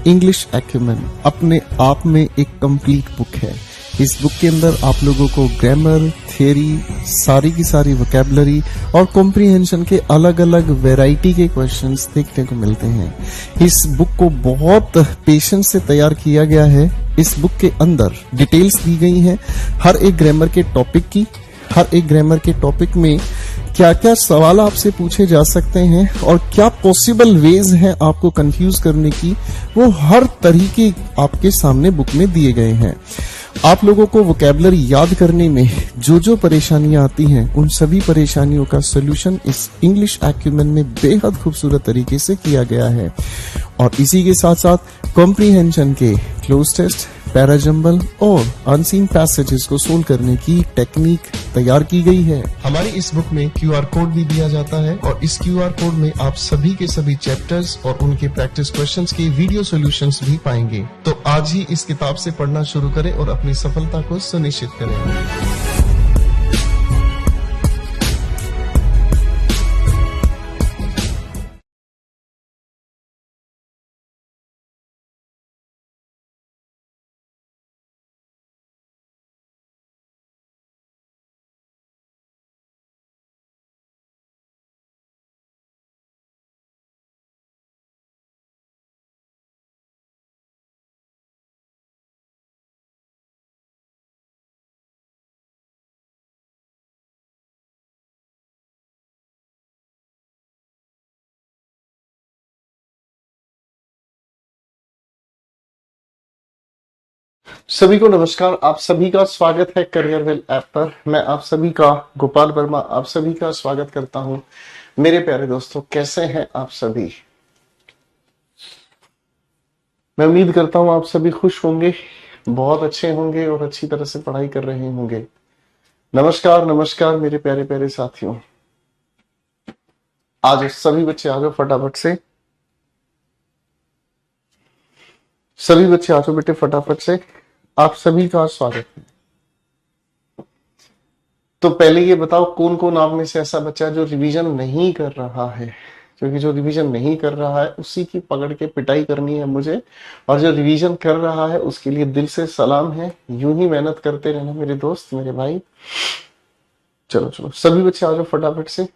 English acumen अपने आप में एक कंप्लीट बुक है। इस बुक के अंदर आप लोगों को ग्रामर, थियरी, सारी की सारी वोकैबुलरी और कॉम्प्रिहेंशन के अलग अलग वैरायटी के क्वेश्चंस देखने को मिलते हैं। इस बुक को बहुत पेशेंस से तैयार किया गया है। इस बुक के अंदर डिटेल्स दी गई हैं हर एक ग्रामर के टॉपिक की। हर एक ग्रामर के टॉपिक में क्या क्या सवाल आपसे पूछे जा सकते हैं और क्या पॉसिबल वेज हैं आपको कंफ्यूज करने की, वो हर तरीके आपके सामने बुक में दिए गए हैं। आप लोगों को वोकैबुलरी याद करने में जो परेशानियां आती हैं, उन सभी परेशानियों का सोल्यूशन इस इंग्लिश एक्यूमेन में बेहद खूबसूरत तरीके से किया गया है। और इसी के साथ साथ कॉम्प्रिहेंशन के क्लोज टेस्ट, पैराजंबल और अनसीन पैसेजेस को सोल्व करने की टेक्निक तैयार की गई है। हमारी इस बुक में QR कोड भी दिया जाता है और इस QR कोड में आप सभी के सभी चैप्टर्स और उनके प्रैक्टिस क्वेश्चंस के वीडियो सॉल्यूशंस भी पाएंगे। तो आज ही इस किताब से पढ़ना शुरू करें और अपनी सफलता को सुनिश्चित करें। सभी को नमस्कार। आप सभी का स्वागत है करियर वेल ऐप पर। मैं आप सभी का गोपाल वर्मा आप सभी का स्वागत करता हूं। मेरे प्यारे दोस्तों, कैसे हैं आप सभी? मैं उम्मीद करता हूं आप सभी खुश होंगे, बहुत अच्छे होंगे और अच्छी तरह से पढ़ाई कर रहे होंगे। नमस्कार नमस्कार मेरे प्यारे प्यारे साथियों। आज सभी बच्चे आ जाओ फटाफट से। सभी बच्चे आ जाओ बेटे फटाफट से। आप सभी का स्वागत है। तो पहले ये बताओ, कौन कौन आप में से ऐसा बच्चा जो रिवीजन नहीं कर रहा है? क्योंकि जो रिवीजन नहीं कर रहा है उसी की पकड़ के पिटाई करनी है मुझे, और जो रिवीजन कर रहा है उसके लिए दिल से सलाम है। यूं ही मेहनत करते रहना मेरे दोस्त, मेरे भाई। चलो चलो सभी बच्चे आ जाओ फटाफट से।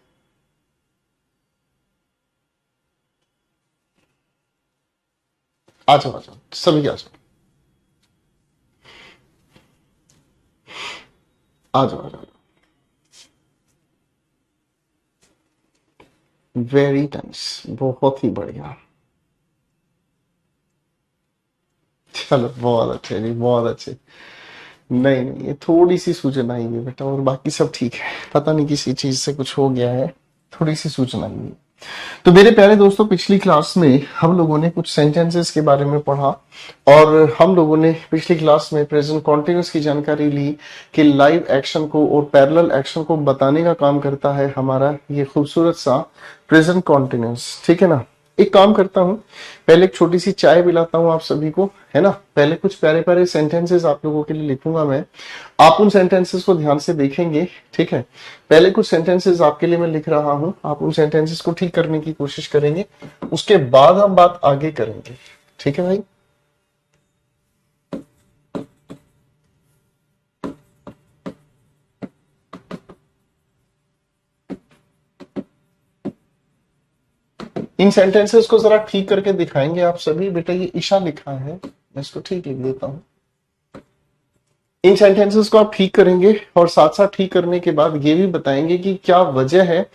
आ जाओ आ जाओ, सभी आ जाओ, आ जाओ आ जाओ। वेरी नाइस, बहुत ही बढ़िया। चलो बहुत अच्छे जी, बहुत अच्छे। नहीं नहीं, ये थोड़ी सी सूचना आई है बेटा, और बाकी सब ठीक है। पता नहीं किसी चीज से कुछ हो गया है, थोड़ी सी सूचना आई है। तो मेरे प्यारे दोस्तों, पिछली क्लास में हम लोगों ने कुछ सेंटेंसेस के बारे में पढ़ा और हम लोगों ने पिछली क्लास में प्रेजेंट कॉन्टिन्यूस की जानकारी ली कि लाइव एक्शन को और पैरेलल एक्शन को बताने का काम करता है हमारा ये खूबसूरत सा प्रेजेंट कॉन्टिन्यूस। ठीक है ना? एक काम करता हूं, पहले एक छोटी सी चाय पिलाता हूं आप सभी को, है ना? पहले कुछ प्यारे प्यारे सेंटेंसेस आप लोगों के लिए लिखूंगा मैं, आप उन सेंटेंसेस को ध्यान से देखेंगे। ठीक है? पहले कुछ सेंटेंसेस आपके लिए मैं लिख रहा हूं, आप उन सेंटेंसेस को ठीक करने की कोशिश करेंगे, उसके बाद हम बात आगे करेंगे। ठीक है भाई? इन सेंटेंसेस को जरा ठीक करके दिखाएंगे आप सभी। बेटा ये ईशा लिखा है, मैं इसको ठीक लिख देता हूं। इन सेंटेंसेस को आप ठीक करेंगे और साथ साथ ठीक करने के बाद ये भी बताएंगे कि क्या वजह है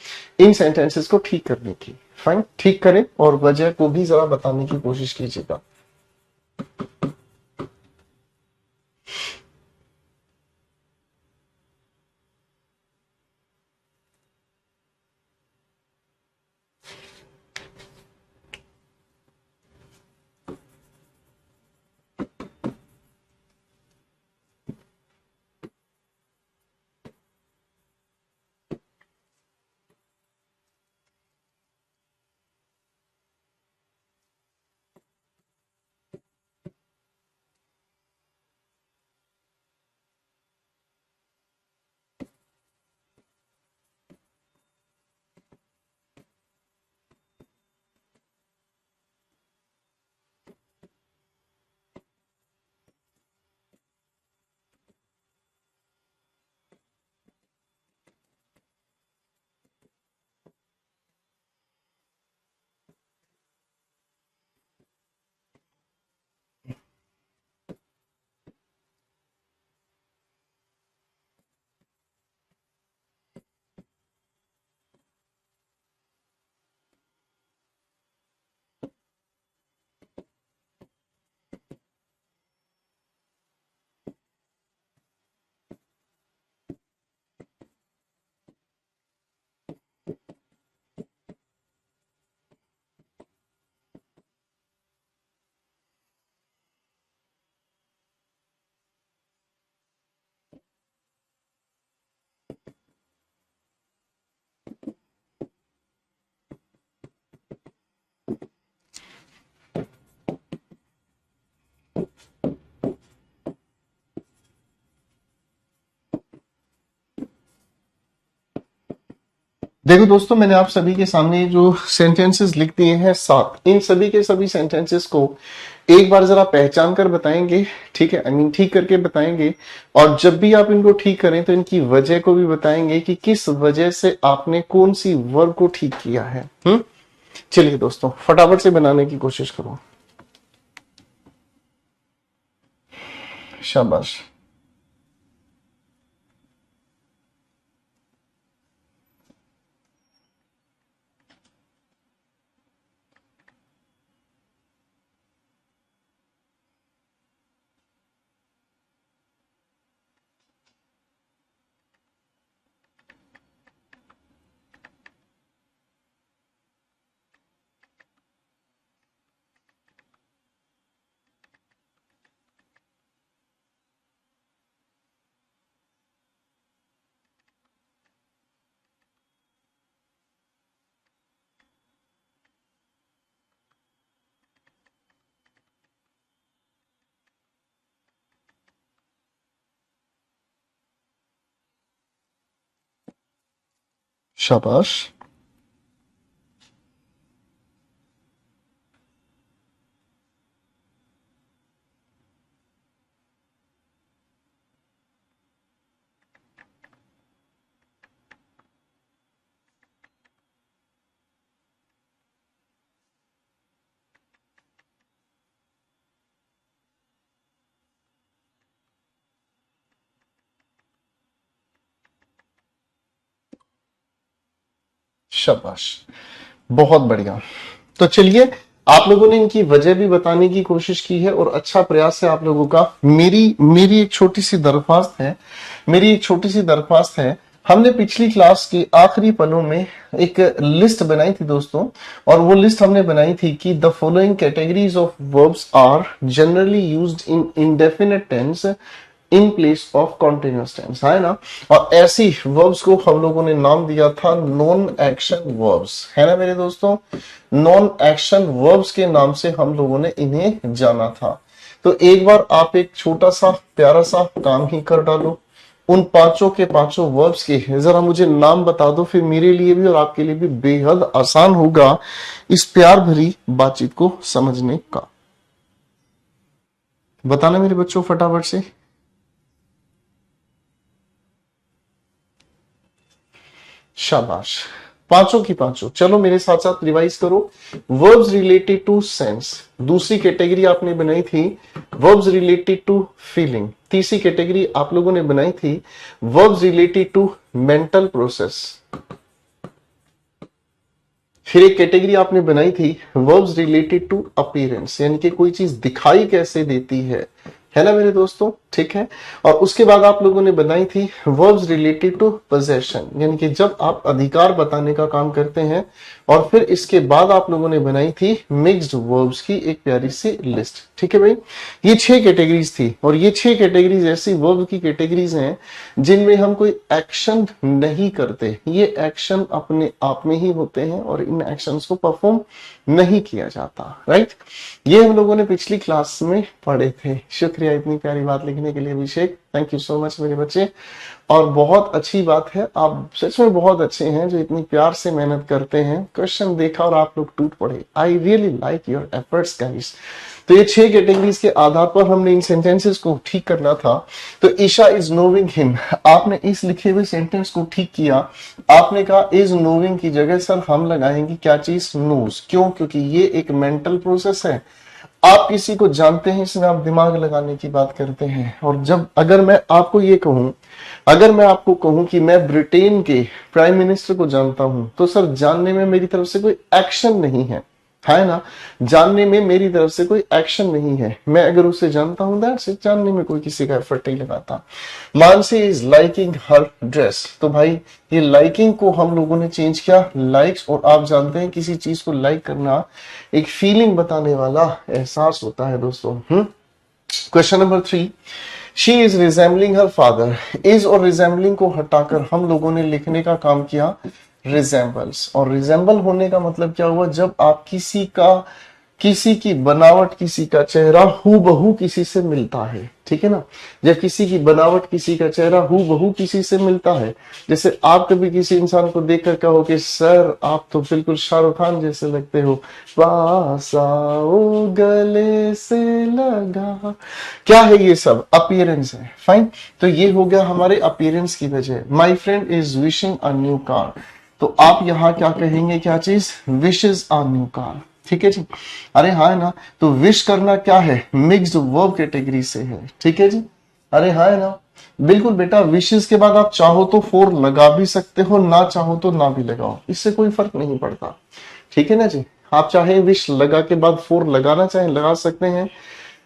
इन सेंटेंसेस को ठीक करने की। फाइन, ठीक करें और वजह को भी जरा बताने की कोशिश कीजिएगा। देखो दोस्तों, मैंने आप सभी के सामने जो सेंटेंसेस लिख दिए हैं 7, इन सभी के सभी सेंटेंसेस को एक बार जरा पहचान कर बताएंगे, ठीक है, आई मीन ठीक करके बताएंगे। और जब भी आप इनको ठीक करें तो इनकी वजह को भी बताएंगे कि किस वजह से आपने कौन सी वर्ब को ठीक किया है। चलिए दोस्तों, फटाफट से बनाने की कोशिश करो। शाबाश। शाबाश। शाबाश, बहुत बढ़िया। तो चलिए, आप लोगों ने इनकी वजह भी बताने की कोशिश की है और अच्छा प्रयास है आप लोगों का। मेरी मेरी एक छोटी सी दरख्वास्त है, हमने पिछली क्लास के आखिरी पलों में एक लिस्ट बनाई थी दोस्तों, और वो लिस्ट हमने बनाई थी कि the following categories of verbs are generally used in indefinite tense in place of continuous tense, है ना। और ऐसी वर्ब्स को हम लोगों ने नाम दिया था नॉन एक्शन वर्ब्स, है ना मेरे दोस्तों। नॉन एक्शन वर्ब्स के नाम से हम लोगों ने इन्हें जाना था। तो एक बार आप एक छोटा सा प्यारा सा काम ही कर डालो, उन पांचों के पांचों वर्ब्स के जरा मुझे नाम बता दो, फिर मेरे लिए भी और आपके लिए भी बेहद आसान होगा इस प्यार भरी बातचीत को समझने का। बताना मेरे बच्चों फटाफट से। शाबाश, पांचों की पांचों। चलो मेरे साथ साथ रिवाइज करो। वर्ब्स रिलेटेड टू सेंस, दूसरी कैटेगरी आपने बनाई थी वर्ब्स रिलेटेड टू फीलिंग, तीसरी कैटेगरी आप लोगों ने बनाई थी verbs related to mental process, फिर एक कैटेगरी आपने बनाई थी वर्ब्स रिलेटेड टू अपीयरेंस, यानी कि कोई चीज दिखाई कैसे देती है ना मेरे दोस्तों, ठीक है। और उसके बाद आप लोगों ने बनाई थी वर्ब्स रिलेटेड टू पोजेशन, यानी कि जब आप अधिकार बताने का काम करते हैं। और फिर इसके बाद आप लोगों ने बनाई थी मिक्स्ड वर्ब्स की एक प्यारी सी लिस्ट, ठीक है भाई। ये 6 कैटेगरीज थी, और ये 6 कैटेगरीज ऐसी वर्ब की कैटेगरीज हैं जिनमें हम कोई एक्शन नहीं करते, ये एक्शन अपने आप में ही होते हैं और इन एक्शंस को परफॉर्म नहीं किया जाता, राइट। ये हम लोगों ने पिछली क्लास में पढ़े थे। शुक्रिया इतनी प्यारी बात लिखने के लिए अभिषेक, थैंक यू सो मच मेरे बच्चे। और बहुत अच्छी बात है, आप सच में बहुत अच्छे हैं जो इतनी प्यार से मेहनत करते हैं। क्वेश्चन देखा और आप लोग टूट पड़े। I really like your efforts guys. तो ये 6 कैटेगरीज के आधार पर हमने इन सेंटेंसेस को ठीक करना था। तो ईशा इज नोविंग हिम, आपने इस लिखे हुए सेंटेंस को ठीक किया। आपने कहा इज नोविंग की जगह सर हम लगाएंगे क्या चीज, नोज। क्यों? क्योंकि ये एक मेंटल प्रोसेस है। आप किसी को जानते हैं, इसमें आप दिमाग लगाने की बात करते हैं। और जब अगर मैं आपको ये कहूं, अगर मैं आपको कहूं कि मैं ब्रिटेन के प्राइम मिनिस्टर को जानता हूं, तो सर जानने में मेरी तरफ से कोई एक्शन नहीं है ना। जानने में मेरी तरफ से कोई एक्शन नहीं है। मैं अगर उसे जानता हूं, दैट्स इट, जानने में कोई किसी का एफर्ट नहीं लगाता। Mansi is liking her dress, तो भाई ये लाइकिंग को हम लोगों ने चेंज किया लाइक्स। और आप जानते हैं किसी चीज को लाइक करना एक फीलिंग बताने वाला एहसास होता है दोस्तों। Question number 3, she is resembling her father. Is और रिजेंबलिंग को हटाकर हम लोगों ने लिखने का काम किया रिजेंबल्स। और रिजेंबल होने का मतलब क्या हुआ, जब आप किसी का किसी की बनावट, किसी का चेहरा हूबहू किसी से मिलता है, ठीक है ना। जब किसी की बनावट, किसी का चेहरा हूबहू किसी से मिलता है, जैसे आप कभी किसी इंसान को देखकर कहो कि सर आप तो बिल्कुल शाहरुख खान जैसे लगते हो, पास आओ गले से लगा, क्या है ये सब? अपीयरेंस है, फाइन। तो ये हो गया हमारे अपीयरेंस की वजह। My friend is wishing a new car, तो आप यहां क्या कहेंगे, क्या चीज? विशेज अ न्यू कार, ठीक है जी। अरे हाँ है ना, तो विश करना क्या है? मिक्स्ड वर्ब कैटेगरी से है, ठीक है जी। अरे हाँ है ना, बिल्कुल बेटा। विशेष के बाद आप चाहो तो फोर लगा भी सकते हो, ना चाहो तो ना भी लगाओ, इससे कोई फर्क नहीं पड़ता, ठीक है ना जी। आप चाहे विश लगा के बाद फोर लगाना चाहे लगा सकते हैं,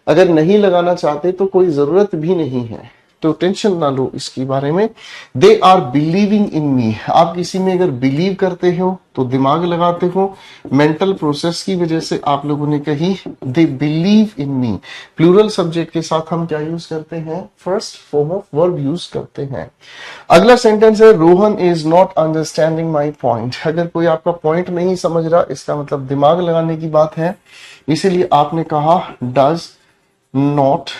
अगर नहीं लगाना चाहते तो कोई जरूरत भी नहीं है, तो टेंशन ना लो इसके बारे में। दे आर बिलीविंग इन मी, आप किसी में अगर बिलीव करते हो तो दिमाग लगाते हो, मेंटल प्रोसेस की वजह से आप लोगों ने कही they believe in me. Plural subject के साथ हम क्या यूज करते हैं? First form of verb use करते हैं। अगला सेंटेंस है Rohan is not understanding my point. अगर कोई आपका पॉइंट नहीं समझ रहा, इसका मतलब दिमाग लगाने की बात है, इसीलिए आपने कहा डज नॉट,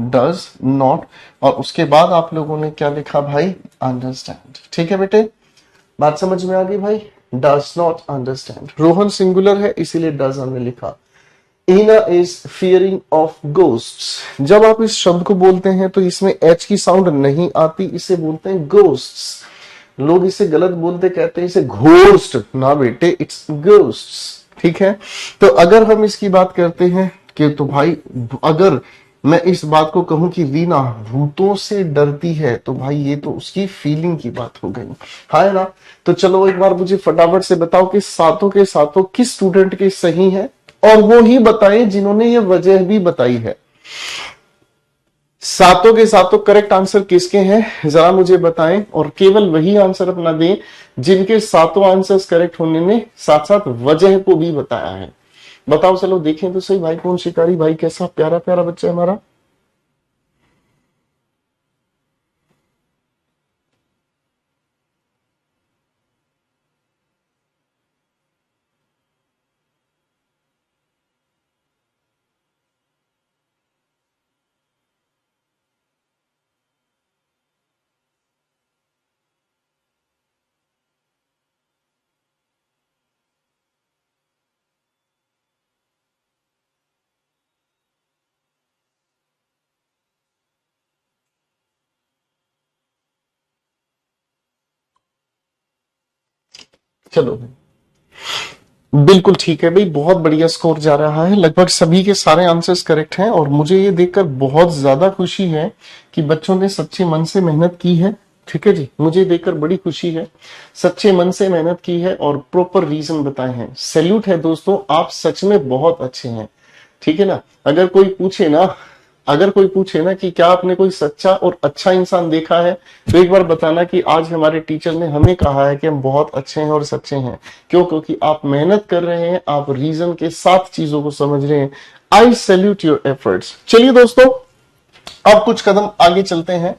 डज नॉट, और उसके बाद आप लोगों ने क्या लिखा भाई? अंडरस्टैंड, ठीक है बेटे, बात समझ में आ गई भाई? Does not understand, Rohan singular है इसीलिए डज हमने लिखा। ईना इज फियरिंग ऑफ गोस्ट्स। जब आप इस शब्द को बोलते हैं तो इसमें एच की साउंड नहीं आती, इसे बोलते हैं गोस्ट्स। लोग इसे गलत बोलते, कहते हैं इसे घोस्ट, ना बेटे, इट्स गोस्ट्स, ठीक है। तो अगर हम इसकी बात करते हैं कि तो भाई अगर मैं इस बात को कहूं कि रीना भूतों से डरती है, तो भाई ये तो उसकी फीलिंग की बात हो गई, हाँ है ना। तो चलो एक बार मुझे फटाफट से बताओ कि सातों के सातों किस स्टूडेंट के सही है, और वो ही बताएं जिन्होंने ये वजह भी बताई है। सातों के सातों करेक्ट आंसर किसके हैं जरा मुझे बताएं, और केवल वही आंसर अपना दें जिनके सातों आंसर्स करेक्ट होने ने साथ साथ वजह को भी बताया है। बताओ, चलो देखें तो सही भाई, कौन शिकारी भाई, कैसा प्यारा प्यारा बच्चा है हमारा। चलो बिल्कुल ठीक है भाई, बहुत बढ़िया स्कोर जा रहा है, लगभग सभी के सारे आंसर्स करेक्ट हैं, और मुझे ये देखकर बहुत ज्यादा खुशी है कि बच्चों ने सच्चे मन से मेहनत की है, ठीक है जी। मुझे देखकर बड़ी खुशी है, सच्चे मन से मेहनत की है और प्रॉपर रीजन बताए हैं। सैल्यूट है दोस्तों, आप सच में बहुत अच्छे हैं, ठीक है ना। अगर कोई पूछे ना कि क्या आपने कोई सच्चा और अच्छा इंसान देखा है, तो एक बार बताना कि आज हमारे टीचर ने हमें कहा है कि हम बहुत अच्छे हैं और सच्चे हैं। क्यों? क्योंकि आप मेहनत कर रहे हैं, आप रीजन के साथ चीजों को समझ रहे हैं। आई सैल्यूट योर एफर्ट्स। चलिए दोस्तों, अब कुछ कदम आगे चलते हैं।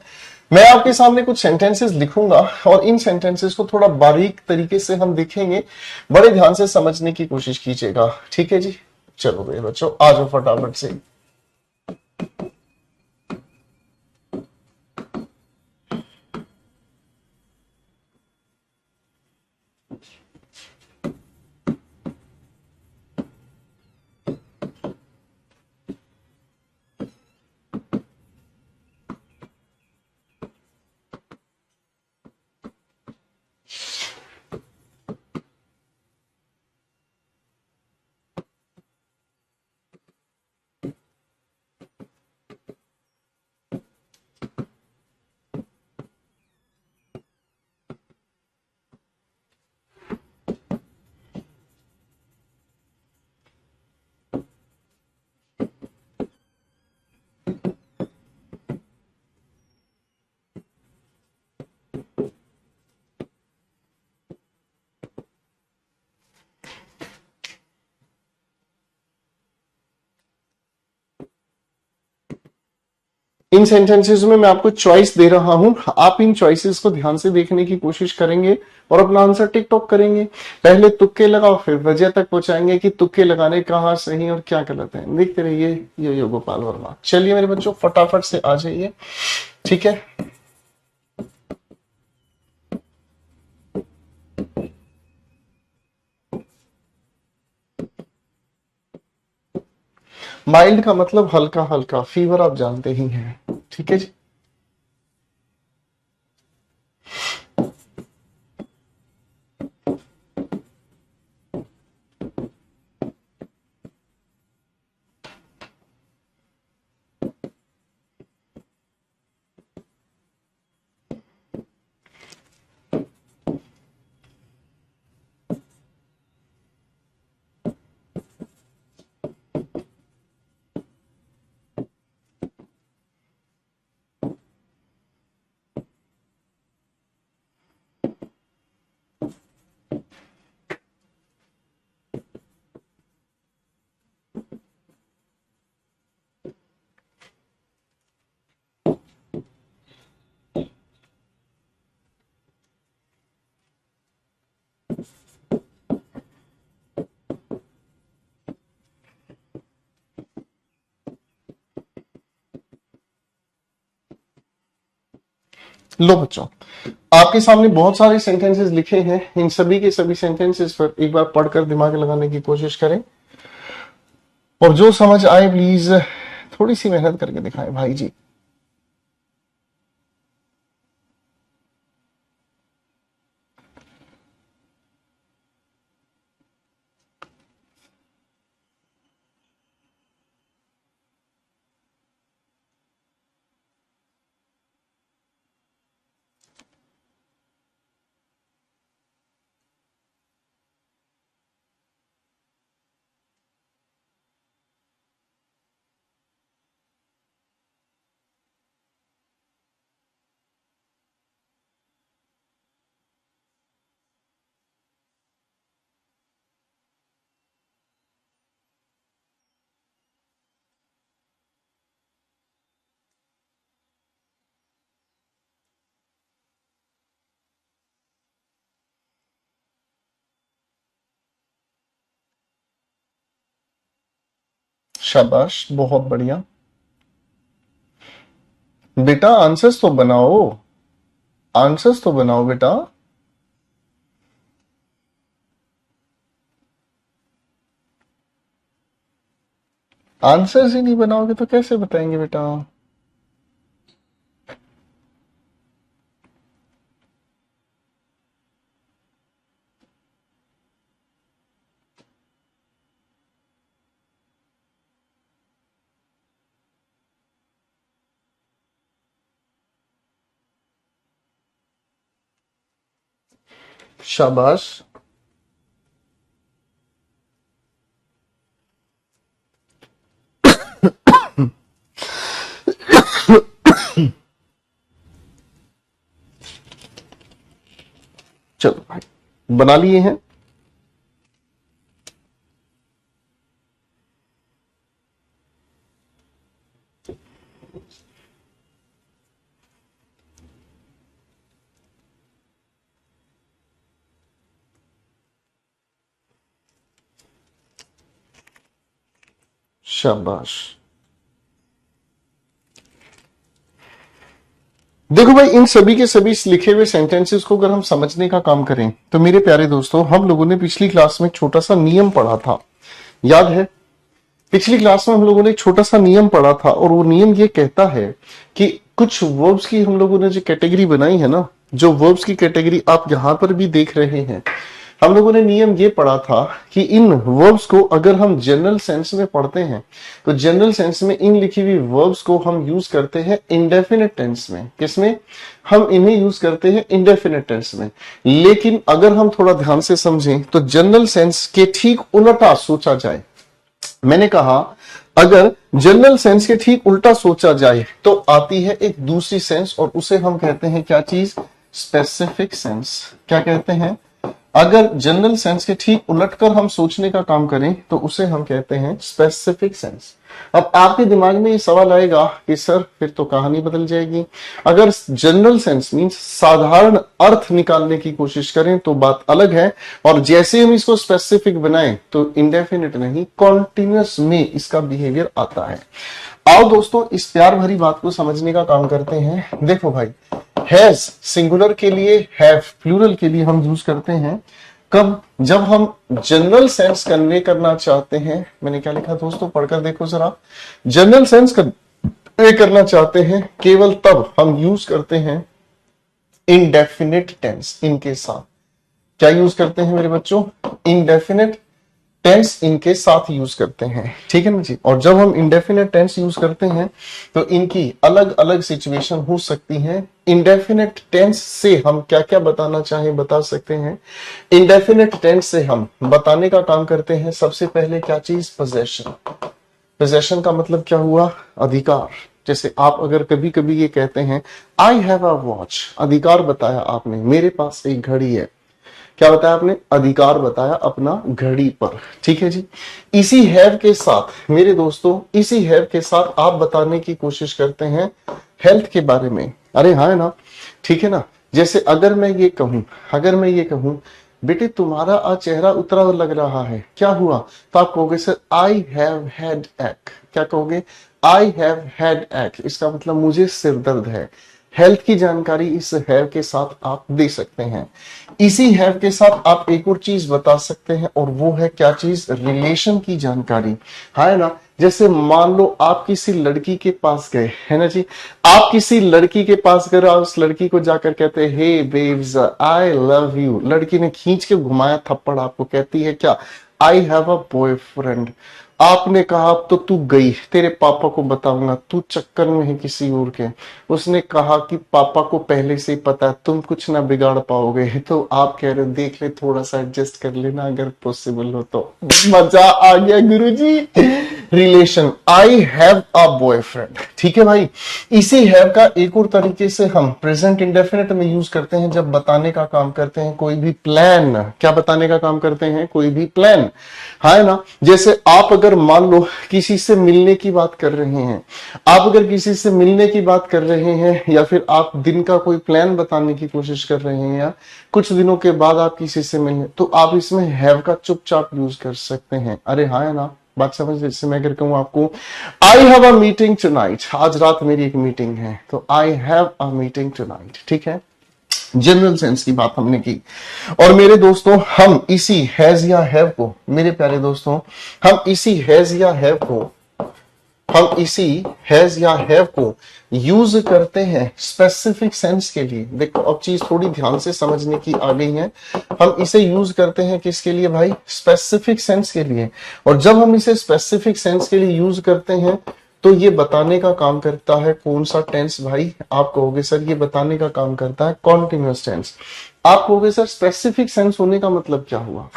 मैं आपके सामने कुछ सेंटेंसेस लिखूंगा और इन सेंटेंसेस को थोड़ा बारीक तरीके से हम देखेंगे, बड़े ध्यान से समझने की कोशिश कीजिएगा, ठीक है जी। चलो भाई बच्चों, आ जाओ फटाफट से। इन सेंटेंसेस में मैं आपको चॉइस दे रहा हूं, आप इन चॉइसेस को ध्यान से देखने की कोशिश करेंगे और अपना आंसर टिक टॉक करेंगे। पहले तुक्के लगाओ, फिर वजह तक पहुंचाएंगे कि तुक्के लगाने कहाँ सही और क्या गलत है। देखते रहिए यो गोपाल वर्मा। चलिए मेरे बच्चों फटाफट से आ जाइए, ठीक है। माइल्ड का मतलब हल्का हल्का, फीवर आप जानते ही हैं, ठीक है जी। लो बच्चों, आपके सामने बहुत सारे सेंटेंसेस लिखे हैं। इन सभी के सभी सेंटेंसेस पर एक बार पढ़कर दिमाग लगाने की कोशिश करें और जो समझ आए प्लीज थोड़ी सी मेहनत करके दिखाएं भाई जी। शाबाश, बहुत बढ़िया बेटा। आंसर्स तो बनाओ, आंसर्स तो बनाओ बेटा। आंसर्स ही नहीं बनाओगे तो कैसे बताएंगे बेटा। शाबाश। चलो भाई, बना लिए हैं। शाबाश। देखो भाई, इन सभी के सभी लिखे हुए सेंटेंसेस को अगर हम समझने का काम करें तो मेरे प्यारे दोस्तों, हम लोगों ने पिछली क्लास में एक छोटा सा नियम पढ़ा था, याद है। पिछली क्लास में हम लोगों ने एक छोटा सा नियम पढ़ा था और वो नियम ये कहता है कि कुछ वर्ब्स की हम लोगों ने जो कैटेगरी बनाई है ना, जो वर्ब्स की कैटेगरी आप यहां पर भी देख रहे हैं, हम लोगों ने नियम ये पढ़ा था कि इन वर्ब्स को अगर हम जनरल सेंस में पढ़ते हैं तो जनरल सेंस में इन लिखी हुई वर्ब्स को हम यूज करते हैं इंडेफिनिट टेंस में। किसमें? हम इन्हें यूज करते हैं इंडेफिनिट टेंस में। लेकिन अगर हम थोड़ा ध्यान से समझें तो जनरल सेंस के ठीक उल्टा सोचा जाए, मैंने कहा अगर जनरल सेंस के ठीक उल्टा सोचा जाए तो आती है एक दूसरी सेंस और उसे हम कहते हैं क्या चीज? Specific sense. क्या कहते हैं? अगर जनरल सेंस के ठीक उलटकर हम सोचने का काम करें तो उसे हम कहते हैं स्पेसिफिक सेंस। अब आपके दिमाग में ये सवाल आएगा कि सर फिर तो कहानी बदल जाएगी। अगर जनरल सेंस मींस साधारण अर्थ निकालने की कोशिश करें तो बात अलग है, और जैसे हम इसको स्पेसिफिक बनाएं तो इंडेफिनिट नहीं कॉन्टिन्यूअस में इसका बिहेवियर आता है। आओ दोस्तों इस प्यार भरी बात को समझने का काम करते हैं। देखो भाई, हैज सिंगुलर के लिए, हैव प्लूरल के लिए हम यूज करते हैं कब? जब हम जनरल सेंस कन्वे करना चाहते हैं। मैंने क्या लिखा दोस्तों, पढ़कर देखो जरा। जनरल सेंस कन्वे करना चाहते हैं केवल तब हम यूज करते हैं इनडेफिनिट टेंस इनके साथ। क्या यूज करते हैं मेरे बच्चों? इनडेफिनिट टेंस इनके साथ यूज करते हैं, ठीक है ना जी। और जब हम इंडेफिनिट टेंस यूज करते हैं तो इनकी अलग अलग सिचुएशन हो सकती है। इंडेफिनिट टेंस से हम क्या क्या बताना चाहें बता सकते हैं। इंडेफिनिट टेंस से हम बताने का काम करते हैं सबसे पहले क्या चीज? पोजेशन। पोजेशन का मतलब क्या हुआ? अधिकार। जैसे आप अगर कभी कभी ये कहते हैं आई हैव अ वॉच, अधिकार बताया आपने, मेरे पास एक घड़ी है। क्या बताया आपने? अधिकार बताया अपना घड़ी पर, ठीक है जी। इसी हैव के साथ मेरे दोस्तों, इसी हैव के साथ आप बताने की कोशिश करते हैं हेल्थ के बारे में। अरे हाँ है ना, ठीक है ना। जैसे अगर मैं ये कहूं बेटे तुम्हारा आज चेहरा उतरा लग रहा है, क्या हुआ? तो आप कहोगे सर आई हैव हैड एक। क्या कहोगे? आई हैव हैड एक। इसका मतलब मुझे सिर दर्द है। हेल्थ की जानकारी इस हैव के साथ आप दे सकते हैं। इसी हैव के साथ आप एक और चीज बता सकते हैं, और वो है क्या चीज? रिलेशन की जानकारी, है ना। जैसे मान लो आप किसी लड़की के पास गए, है ना जी। आप किसी लड़की के पास गए और उस लड़की को जाकर कहते हैं हे बेब्स आई लव यू। लड़की ने खींच के घुमाया थप्पड़, आपको कहती है क्या? आई हैव अ बॉयफ्रेंड। आपने कहा अब तो तू गई, तेरे पापा को बताऊंगा, तू चक्कर में है किसी और के। उसने कहा कि पापा को पहले से ही पता है तुम कुछ ना बिगाड़ पाओगे, तो आप कह रहे हो देख ले थोड़ा सा एडजस्ट कर लेना अगर पॉसिबल हो तो। मजा आ गया गुरुजी। Relation, I have a boyfriend, ठीक है भाई। इसी हैव का एक और तरीके से हम प्रेजेंट इंडेफिनिट में यूज करते हैं जब बताने का काम करते हैं कोई भी प्लान। क्या बताने का काम करते हैं? कोई भी प्लान, है ना। जैसे आप अगर मान लो किसी से मिलने की बात कर रहे हैं, या फिर आप दिन का कोई प्लान बताने की कोशिश कर रहे हैं, या कुछ दिनों के बाद आप किसी से मिलने, तो आप इसमें हैव का चुपचाप यूज कर सकते हैं। अरे हाँ है ना, बात समझ। जैसे मैं अगर कहूं आपको आई हैव अ मीटिंग टुनाइट, आज रात मेरी एक मीटिंग है, तो आई हैव अ मीटिंग टुनाइट, ठीक है। जनरल सेंस की बात हमने की। और मेरे दोस्तों हम इसी हैज या हैव को, मेरे प्यारे दोस्तों, हम इसी हैज या हैव को यूज करते हैं स्पेसिफिक सेंस के लिए। देखो अब चीज थोड़ी ध्यान से समझने की आ गई है। हम इसे यूज करते हैं किसके लिए भाई? स्पेसिफिक सेंस के लिए। और जब हम इसे स्पेसिफिक सेंस के लिए यूज करते हैं तो ये बताने का काम करता है कौन सा टेंस भाई? आप कहोगे सर ये बताने का काम करता है कॉन्टिन्यूअस टेंस। आप कहोगे सर स्पेसिफिक सेंस होने का मतलब क्या हुआ?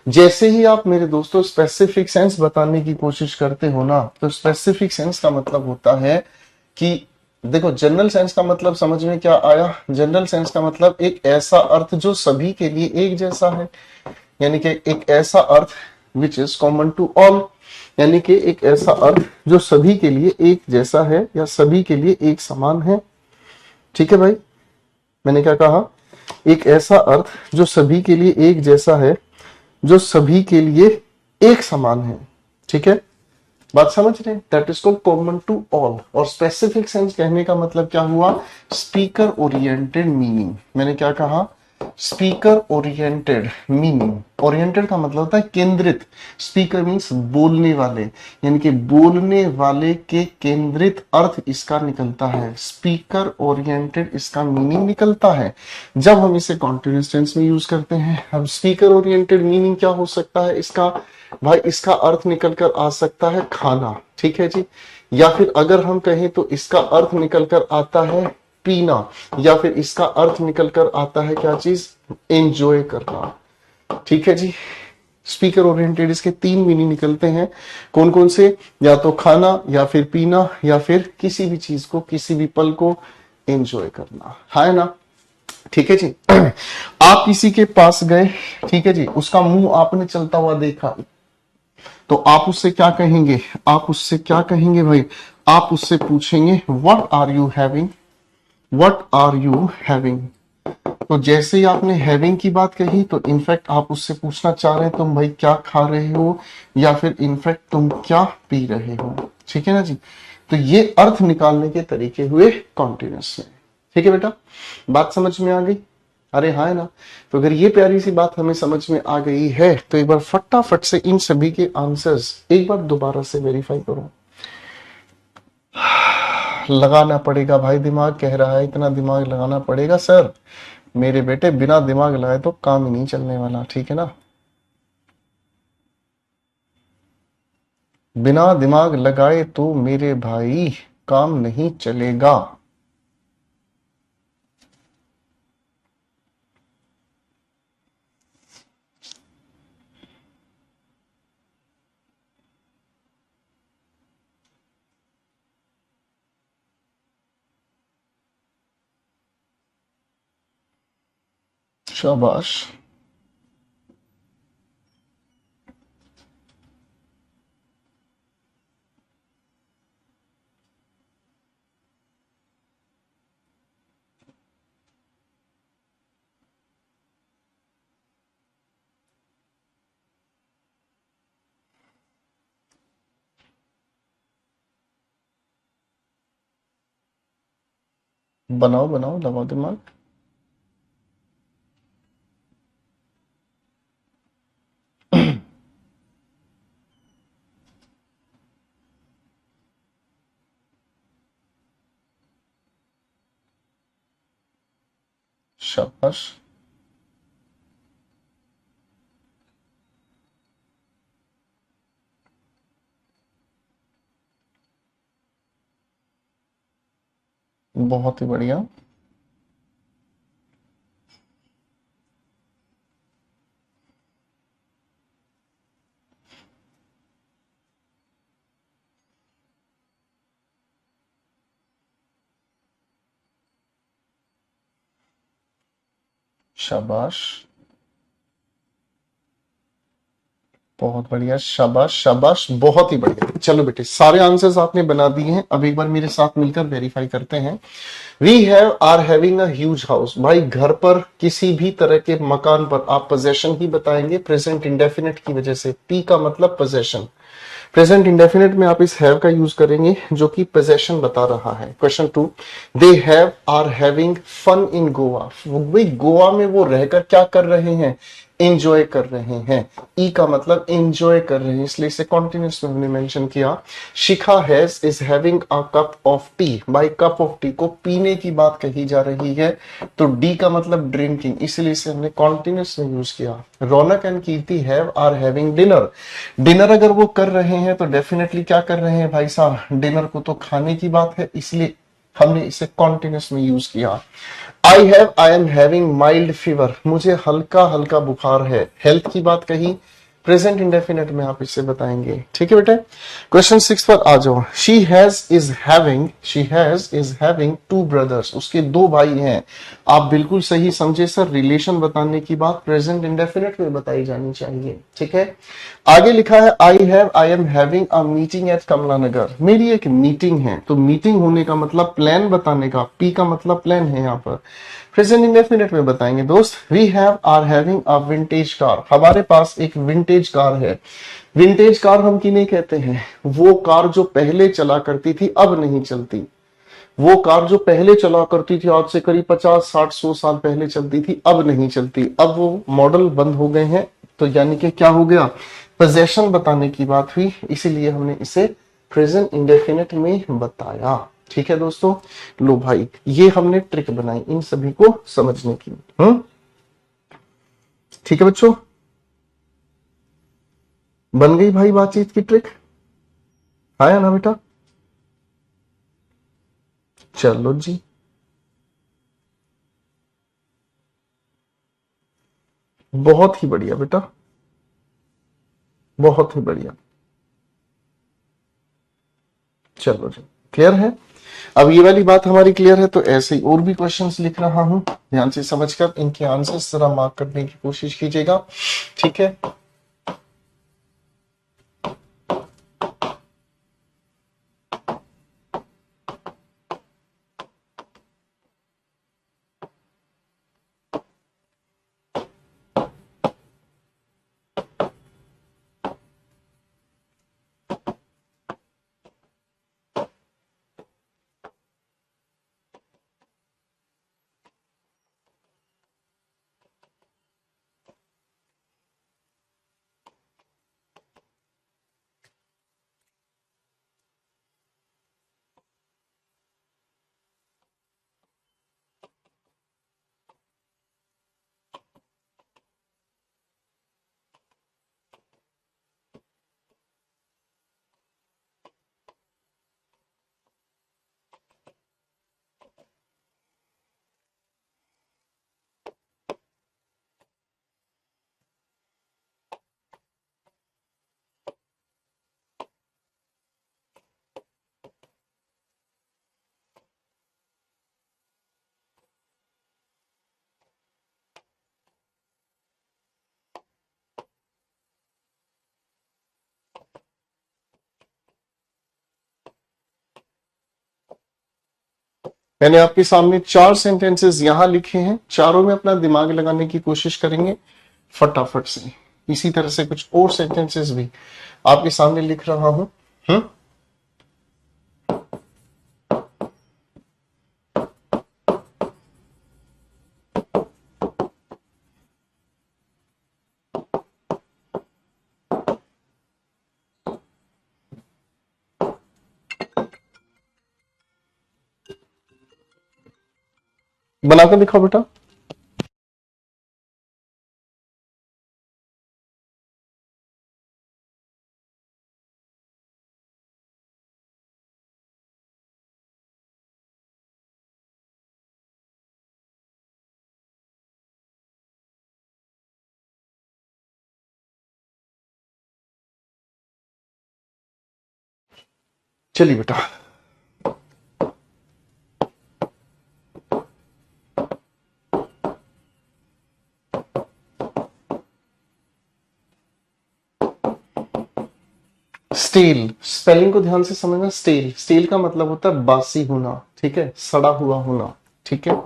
जैसे ही आप मेरे दोस्तों स्पेसिफिक सेंस बताने की कोशिश करते हो ना, तो स्पेसिफिक सेंस का मतलब होता है कि देखो जनरल सेंस का मतलब समझ में क्या आया? जनरल सेंस का मतलब एक ऐसा अर्थ जो सभी के लिए एक जैसा है, यानी कि एक ऐसा अर्थ which is common to all, यानी कि एक ऐसा अर्थ जो सभी के लिए एक जैसा है या सभी के लिए एक समान है, ठीक है भाई। मैंने क्या कहा? एक ऐसा अर्थ जो सभी के लिए एक जैसा है, जो सभी के लिए एक समान है, ठीक है। बात समझ रहे हैं? That is called common to all. और स्पेसिफिक सेंस कहने का मतलब क्या हुआ? Speaker oriented meaning. मैंने क्या कहा? Speaker oriented meaning. ओरिएंटेड का मतलब होता है केंद्रित। स्पीकर मीन्स बोलने वाले, यानी कि बोलने वाले के केंद्रित अर्थ इसका निकलता है। स्पीकर ओरिएंटेड इसका मीनिंग निकलता है जब हम इसे कॉन्टिन्यूअस टेंस में यूज करते हैं। अब स्पीकर ओरिएंटेड मीनिंग क्या हो सकता है इसका? भाई इसका अर्थ निकल कर आ सकता है खाना, ठीक है जी। या फिर अगर हम कहें तो इसका अर्थ निकल कर आता है पीना, या फिर इसका अर्थ निकल कर आता है क्या चीज? एंजॉय करना, ठीक है जी। स्पीकर ओरिएंटेड इसके 3 मीनिंग निकलते हैं। कौन कौन से? या तो खाना, या फिर पीना, या फिर किसी भी चीज को, किसी भी पल को एंजॉय करना, है ना। ठीक है जी। आप किसी के पास गए, ठीक है जी, उसका मुंह आपने चलता हुआ देखा, तो आप उससे क्या कहेंगे? आप उससे क्या कहेंगे भाई? आप उससे पूछेंगे what are you having, what are you having. तो जैसे ही आपने हैविंग की बात कही तो इनफैक्ट आप उससे पूछना चाह रहे हैं तुम भाई क्या खा रहे हो, या फिर इनफैक्ट तुम क्या पी रहे हो। ठीक है ना जी। तो ये अर्थ निकालने के तरीके हुए कॉन्टिन्यूअस में। ठीक है बेटा, बात समझ में आ गई? अरे हाँ है ना। तो अगर ये प्यारी सी बात हमें समझ में आ गई है तो एक बार फटाफट से इन सभी के आंसर्स एक बार दोबारा से वेरीफाई करो। लगाना पड़ेगा भाई, दिमाग कह रहा है इतना दिमाग लगाना पड़ेगा सर। मेरे बेटे बिना दिमाग लगाए तो काम ही नहीं चलने वाला, ठीक है ना। बिना दिमाग लगाए तो मेरे भाई काम नहीं चलेगा। शाबाश, बनाओ बनाओ, लगाओ दिमाग। शाबाश, बहुत ही बढ़िया। शाबाश, बहुत बढ़िया, शाबाश शाबाश, बहुत ही बढ़िया। चलो बेटे, सारे आंसर्स आपने बना दिए हैं। अब एक बार मेरे साथ मिलकर वेरीफाई करते हैं। We have are having a huge house. भाई घर पर, किसी भी तरह के मकान पर आप पोजेशन ही बताएंगे प्रेजेंट इंडेफिनिट की वजह से। पी का मतलब पोजेशन। प्रेजेंट इंडेफिनिट में आप इस हैव का यूज करेंगे जो कि पोजेशन बता रहा है। Question 2, they have are having fun in Goa. भाई गोवा में वो रहकर क्या कर रहे हैं? एंजॉय कर रहे हैं। ई का मतलब एंजॉय कर रहे हैं, इसलिए इसे कॉन्टिन्यूस में हमने मेंशन किया। Shikha has is having a cup of tea. By cup of tea को पीने की बात कही जा रही है, तो डी का मतलब ड्रिंकिंग, इसलिए इसे हमने कॉन्टिन्यूस में यूज किया। Raunak and Kirti have are having dinner. Dinner अगर वो कर रहे हैं तो डेफिनेटली क्या कर रहे हैं भाई साहब? डिनर को तो खाने की बात है, इसलिए हमने इसे कॉन्टिन्यूस में यूज किया। आई एम हैविंग माइल्ड फीवर। मुझे हल्का हल्का बुखार है। हेल्थ की बात कही, प्रेजेंट इंडेफिनिट में आप इसे बताएंगे। ठीक है बेटे, क्वेश्चन 6 पर आ जाओ। She has is having two brothers. उसके दो भाई हैं। आप बिल्कुल सही समझे सर, रिलेशन बताने की बात प्रेजेंट इंडेफिनिट में बताई जानी चाहिए। ठीक है, आगे लिखा है I am having a meeting at Kamla Nagar. मेरी एक मीटिंग है, तो मीटिंग होने का मतलब प्लान बताने का, पी का मतलब प्लान है। यहाँ पर प्रेजेंट इंडेफिनिट में बताएंगे दोस्त। We have are having a vintage car. हमारे पास एक विंटेज कार है। विंटेज कार हम किन्हें कहते हैं? वो कार जो पहले चला करती थी अब नहीं चलती। वो कार जो पहले चला करती थी, आज से करीब 50 60 100 साल पहले चलती थी, अब नहीं चलती, अब वो मॉडल बंद हो गए हैं। तो यानी कि क्या हो गया? पोजेशन बताने की बात हुई, इसीलिए हमने इसे प्रेजेंट इंडेफिनिट में बताया। ठीक है दोस्तों, लो भाई ये हमने ट्रिक बनाई इन सभी को समझने की। ठीक है बच्चों, बन गई भाई बातचीत की ट्रिक? आया ना बेटा? चलो जी, बहुत ही बढ़िया बेटा, बहुत ही बढ़िया। चलो जी, क्लियर है। अब ये वाली बात हमारी क्लियर है, तो ऐसे ही और भी क्वेश्चंस लिख रहा हूं। ध्यान से समझकर इनके आंसर्स जरा मार्क करने की कोशिश कीजिएगा, ठीक है। मैंने आपके सामने 4 सेंटेंसेस यहां लिखे हैं, चारों में अपना दिमाग लगाने की कोशिश करेंगे फटाफट से। इसी तरह से कुछ और सेंटेंसेस भी आपके सामने लिख रहा हूं। बनाकर दिखाओ बेटा। चलिए बेटा, स्टील, स्पेलिंग को ध्यान से समझना। स्टील, स्टील का मतलब होता है बासी होना, ठीक है, सड़ा हुआ होना, ठीक है।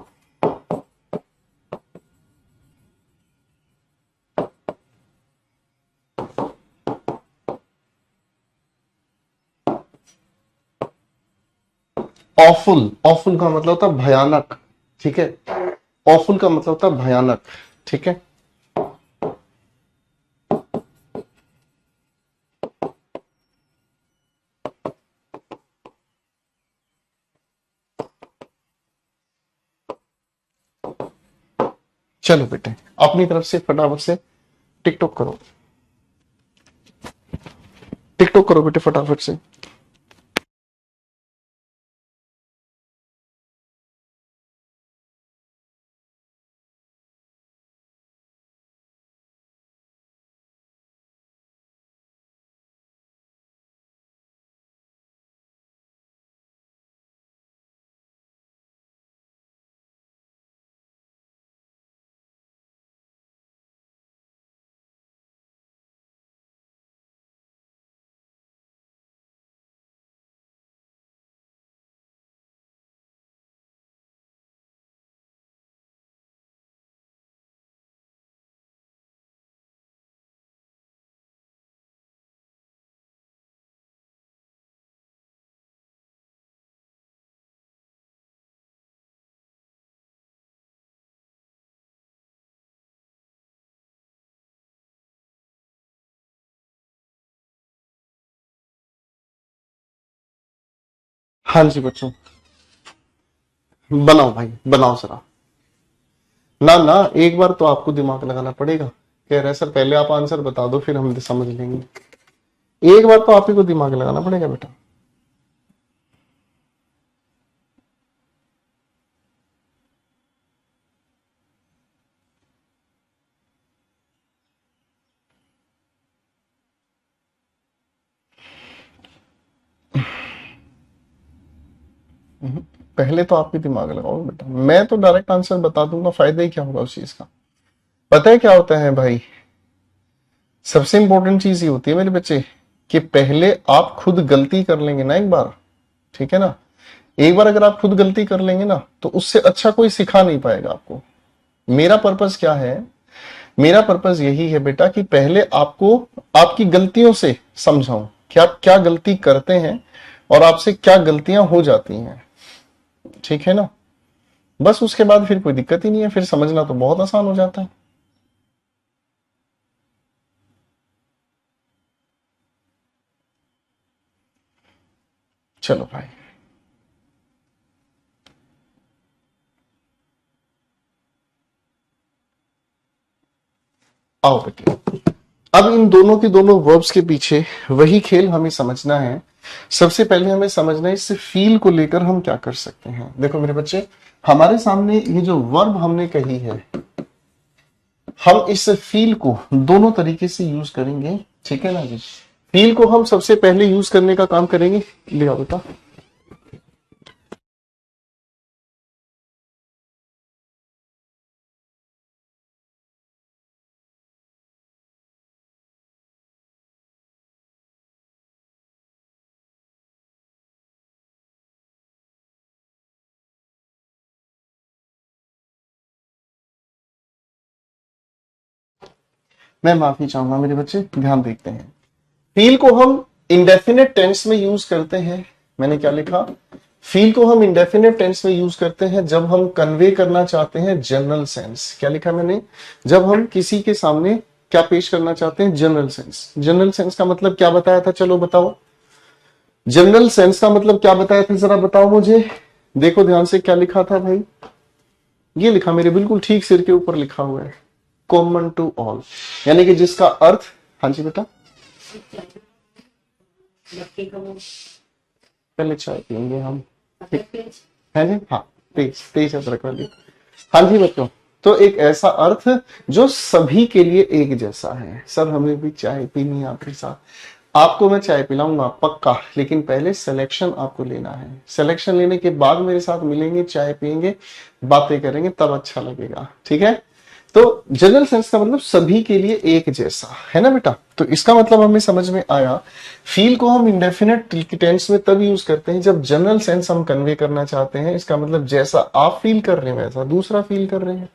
ऑफुल, ऑफुल का मतलब होता है भयानक, ठीक है। ऑफुल का मतलब होता है भयानक, ठीक है। चलो बेटे, अपनी तरफ से फटाफट से टिकटॉक करो, टिकटॉक करो बेटे फटाफट से। हाँ जी बच्चों, बनाओ भाई, बनाओ जरा। ना ना, एक बार तो आपको दिमाग लगाना पड़ेगा। कह रहे सर पहले आप आंसर बता दो फिर हम समझ लेंगे। एक बार तो आप ही को दिमाग लगाना पड़ेगा बेटा। पहले तो आपके दिमाग लगाओ बेटा, मैं तो डायरेक्ट आंसर बता दूंगा, फायदा ही क्या होगा उस चीज का। पता है क्या होता है भाई, सबसे इंपॉर्टेंट चीज ये होती है मेरे बच्चे कि पहले आप खुद गलती कर लेंगे ना एक बार, ठीक है ना। एक बार अगर आप खुद गलती कर लेंगे ना तो उससे अच्छा कोई सिखा नहीं पाएगा आपको। मेरा पर्पस क्या है, मेरा पर्पस यही है बेटा कि पहले आपको आपकी गलतियों से समझाऊं कि आप क्या गलती करते हैं और आपसे क्या गलतियां हो जाती हैं, ठीक है ना। बस उसके बाद फिर कोई दिक्कत ही नहीं है, फिर समझना तो बहुत आसान हो जाता है। चलो भाई, आओ बेटे, अब इन दोनों के दोनों वर्ब्स के पीछे वही खेल हमें समझना है। सबसे पहले हमें समझना है इससे फील को लेकर हम क्या कर सकते हैं। देखो मेरे बच्चे, हमारे सामने ये जो वर्ब हमने कही है, हम इस फील को दोनों तरीके से यूज करेंगे, ठीक है ना जी। फील को हम सबसे पहले यूज करने का काम करेंगे, ले आओ बेटा। मैं माफी चाहूंगा मेरे बच्चे, ध्यान देखते हैं। फील को हम इंडेफिनेट टेंस में यूज करते हैं। मैंने क्या लिखा, फील को हम इंडेफिनेट टेंस में यूज करते हैं जब हम कन्वे करना चाहते हैं जनरल सेंस। क्या लिखा मैंने, जब हम किसी के सामने क्या पेश करना चाहते हैं, जनरल सेंस। जनरल सेंस का मतलब क्या बताया था, चलो बताओ। जनरल सेंस का मतलब क्या बताया था, जरा बताओ मुझे। देखो ध्यान से, क्या लिखा था भाई, ये लिखा मेरे बिल्कुल ठीक सिर के ऊपर लिखा हुआ है, कॉमन टू ऑल, यानी कि जिसका अर्थ, हाँ जी बेटा, पहले चाय पियेंगे हम, है जी, हाँ, तेज तेज अदरक वाली। हाँ जी बच्चों, तो एक ऐसा अर्थ जो सभी के लिए एक जैसा है। सर हमें भी चाय पीनी है आपके साथ, आपको मैं चाय पिलाऊंगा पक्का, लेकिन पहले सिलेक्शन आपको लेना है। सिलेक्शन लेने के बाद मेरे साथ मिलेंगे, चाय पियेंगे, बातें करेंगे, तब अच्छा लगेगा, ठीक है। तो जनरल सेंस का मतलब सभी के लिए एक जैसा, है ना बेटा। तो इसका मतलब हमें समझ में आया, फील को हम इंडेफिनेट टेंस में तब यूज करते हैं जब जनरल सेंस हम कन्वे करना चाहते हैं। इसका मतलब जैसा आप फील कर रहे हैं वैसा दूसरा फील कर रहे हैं,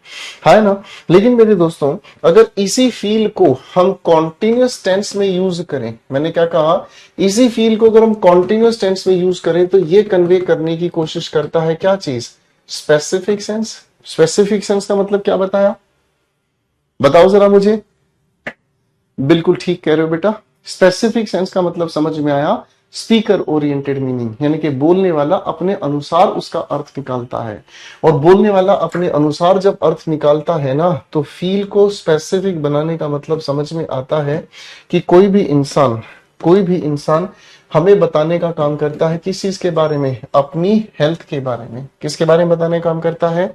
है ना। लेकिन मेरे दोस्तों, अगर इसी फील को हम कॉन्टिन्यूअस टेंस में यूज करें, मैंने क्या कहा, इसी फील को अगर हम कॉन्टिन्यूअस टेंस में यूज करें तो ये कन्वे करने की कोशिश करता है क्या चीज, स्पेसिफिक सेंस। स्पेसिफिक सेंस का मतलब क्या बताया, बताओ जरा मुझे। बिल्कुल ठीक कह रहे हो बेटा, स्पेसिफिक सेंस का मतलब समझ में आया, स्पीकर ओरिएंटेड मीनिंग, यानी कि बोलने वाला अपने अनुसार उसका अर्थ निकालता है। और बोलने वाला अपने अनुसार जब अर्थ निकालता है ना, तो फील को स्पेसिफिक बनाने का मतलब समझ में आता है कि कोई भी इंसान हमें बताने का काम करता है किस चीज के बारे में, अपनी हेल्थ के बारे में। किसके बारे में बताने का काम करता है,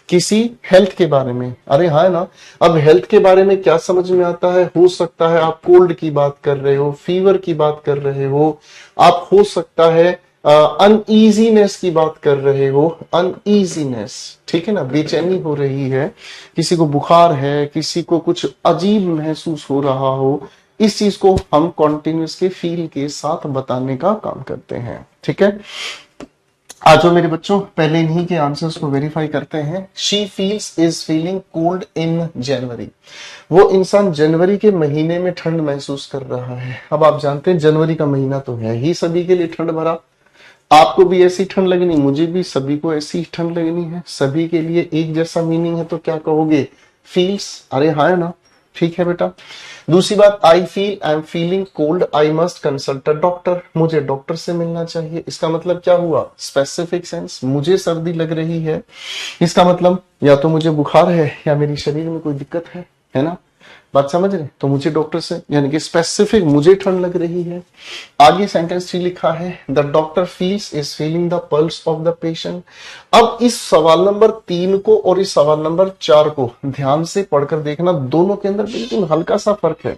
किसी हेल्थ के बारे में। अरे हाँ ना, अब हेल्थ के बारे में क्या समझ में आता है, हो सकता है आप कोल्ड की बात कर रहे हो, फीवर की बात कर रहे हो, आप हो सकता है अनईजीनेस की बात कर रहे हो, अनईजीनेस, ठीक है ना, बेचैनी हो रही है, किसी को बुखार है, किसी को कुछ अजीब महसूस हो रहा हो, इस चीज को हम कॉन्टिन्यूस के फील के साथ बताने का काम करते हैं, ठीक है। आज मेरे बच्चों, पहले इन्हीं के आंसर्स को वेरीफाई करते हैं। She feels is feeling cold in January, वो इंसान जनवरी के महीने में ठंड महसूस कर रहा है। अब आप जानते हैं जनवरी का महीना तो है ही सभी के लिए ठंड भरा, आपको भी ऐसी ठंड लगनी, मुझे भी, सभी को ऐसी ठंड लगनी है, सभी के लिए एक जैसा मीनिंग है, तो क्या कहोगे, फील्स। अरे हाँ है ना, ठीक है बेटा। दूसरी बात, I am feeling cold, I must consult a doctor, मुझे डॉक्टर से मिलना चाहिए। इसका मतलब क्या हुआ, स्पेसिफिक सेंस, मुझे सर्दी लग रही है, इसका मतलब या तो मुझे बुखार है या मेरी शरीर में कोई दिक्कत है ना, बात समझ रहे, तो मुझे डॉक्टर से, यानी कि स्पेसिफिक मुझे ठंड लग रही है। आगे सेंटेंस 3 लिखा है, the doctor feels is feeling the pulse of the patient. अब इस सवाल नंबर 3 को और इस सवाल नंबर 4 को ध्यान से पढ़कर देखना, दोनों के अंदर बिल्कुल हल्का सा फर्क है।